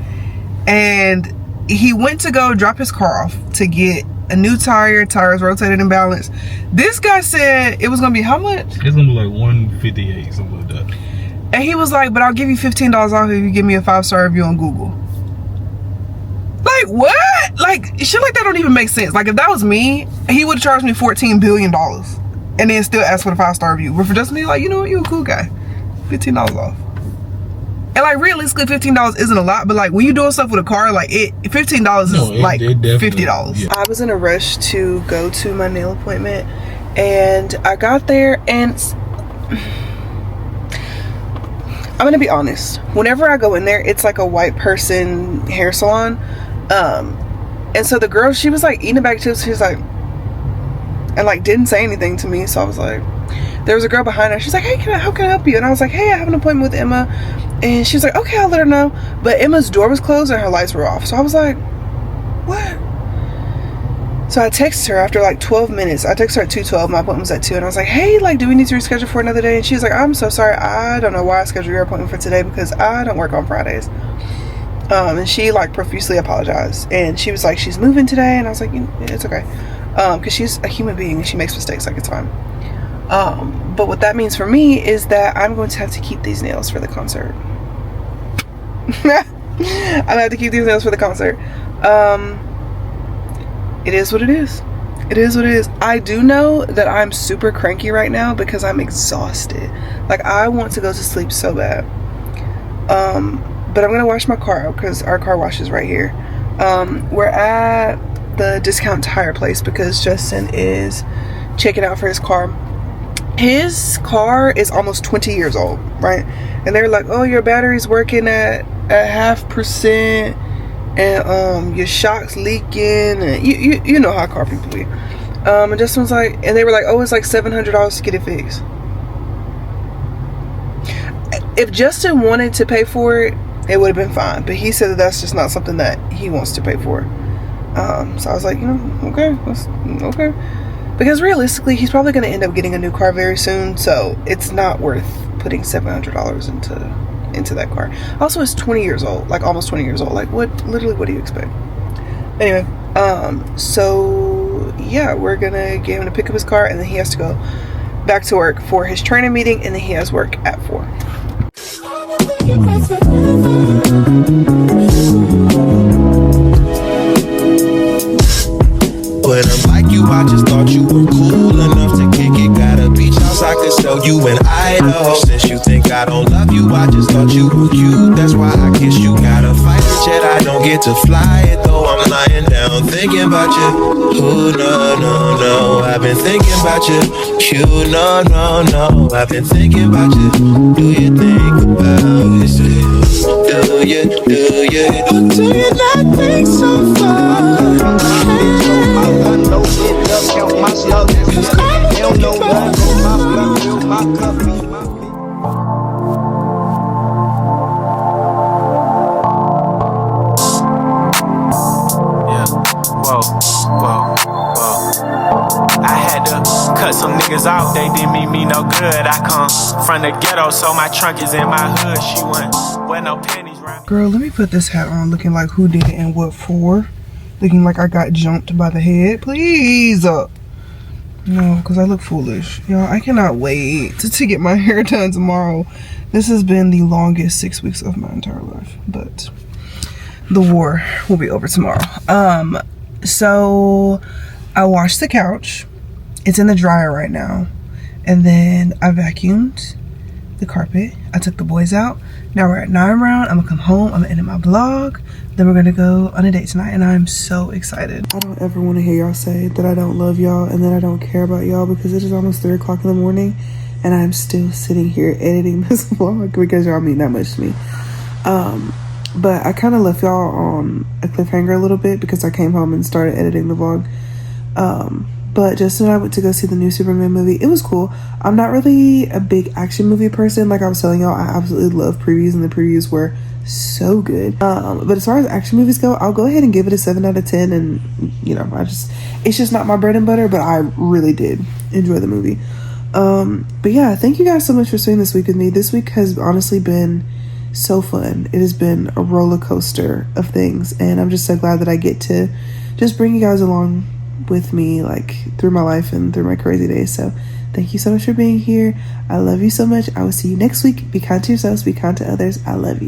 And he went to go drop his car off to get a new tires rotated and balanced. This guy said it was gonna be how much? It's gonna be like $158, something like that. And he was like, but I'll give you $15 off if you give me a 5-star review on Google. Like, what? Like, shit like that don't even make sense. Like, if that was me, he would charge me $14 billion and then still ask for the 5-star review. But for just me, like, you know what, you a cool guy. $15 off. And like, realistically, $15 isn't a lot, but like, when you doing stuff with a car, like, $15 is like $50. Yeah. I was in a rush to go to my nail appointment, and I got there, and I'm gonna be honest, whenever I go in there, it's like a white person hair salon. And so the girl, she was like eating a bag of chips. She was like, and like didn't say anything to me. So I was like, there was a girl behind her. She's like, hey, how can I help you? And I was like, hey, I have an appointment with Emma. And she was like, okay, I'll let her know. But Emma's door was closed and her lights were off. So I was like, what? So I texted her after like 12 minutes. I texted her at 2:12. My appointment was at 2. And I was like, hey, like, do we need to reschedule for another day? And she was like, I'm so sorry. I don't know why I scheduled your appointment for today because I don't work on Fridays. And she like profusely apologized. And she was like, she's moving today. And I was like, it's okay. Because she's a human being and she makes mistakes. Like, it's fine. But what that means for me is that I'm going to have to keep these nails for the concert. I'm going to have to keep these nails for the concert. It is what it is. It is what it is. I do know that I'm super cranky right now because I'm exhausted. Like, I want to go to sleep so bad. But I'm gonna wash my car out because our car wash is right here. We're at the discount tire place because Justin is checking out for his car. His car is almost 20 years old, right? And they're like, oh, your battery's working at 0.5%. And your shock's leaking, and you know how car people be. And Justin was like, and they were like, oh, it's like $700 to get it fixed. If Justin wanted to pay for it, it would have been fine. But he said that that's just not something that he wants to pay for. So I was like, okay, okay. Because realistically, he's probably going to end up getting a new car very soon. So it's not worth putting $700 into that car. Also, it's 20 years old, like almost 20 years old. Like, what do you expect? Anyway, so yeah, we're gonna get him to pick up his car, and then he has to go back to work for his training meeting, and then he has work at 4. When I'm like you, I just thought you were cool enough to kick it. Got a beach house I could sell you in Idaho. Since you think I don't love you, I just thought you were cute. That's why I kiss you. Got a fighter jet, I don't get to fly it though. I'm lying down thinking about you. Oh no, I've been thinking about you. You no, I've been thinking about you. Do you think about it still? Do you not think so far? Whoa. I had to cut some niggas off, they didn't mean me no good. I come from the ghetto, so my trunk is in my hood. She went with no pennies round. Girl, let me put this hat on looking like who did it and what for. Looking like I got jumped by the head. Please. No, because I look foolish. Y'all, I cannot wait to get my hair done tomorrow. This has been the longest 6 weeks of my entire life. But the war will be over tomorrow. So I washed the couch. It's in the dryer right now. And then I vacuumed the carpet. I took the boys out. Now we're at 9 round. I'm gonna come home. I'm gonna edit my vlog. Then we're gonna go on a date tonight, and I'm so excited. I don't ever want to hear y'all say that I don't love y'all and that I don't care about y'all, because it is almost 3 o'clock in the morning and I'm still sitting here editing this vlog because y'all mean that much to me. But I kind of left y'all on a cliffhanger a little bit because I came home and started editing the vlog. But Justin and I went to go see the new Superman movie. It was cool. I'm not really a big action movie person. Like I was telling y'all, I absolutely love previews, and the previews were so good. But as far as action movies go, I'll go ahead and give it a 7 out of 10. And it's just not my bread and butter, but I really did enjoy the movie. But yeah, thank you guys so much for spending this week with me. This week has honestly been so fun. It has been a roller coaster of things, and I'm just so glad that I get to just bring you guys along with me, like through my life and through my crazy days. So thank you so much for being here. I love you so much. I will see you next week. Be kind to yourselves, be kind to others. I love you.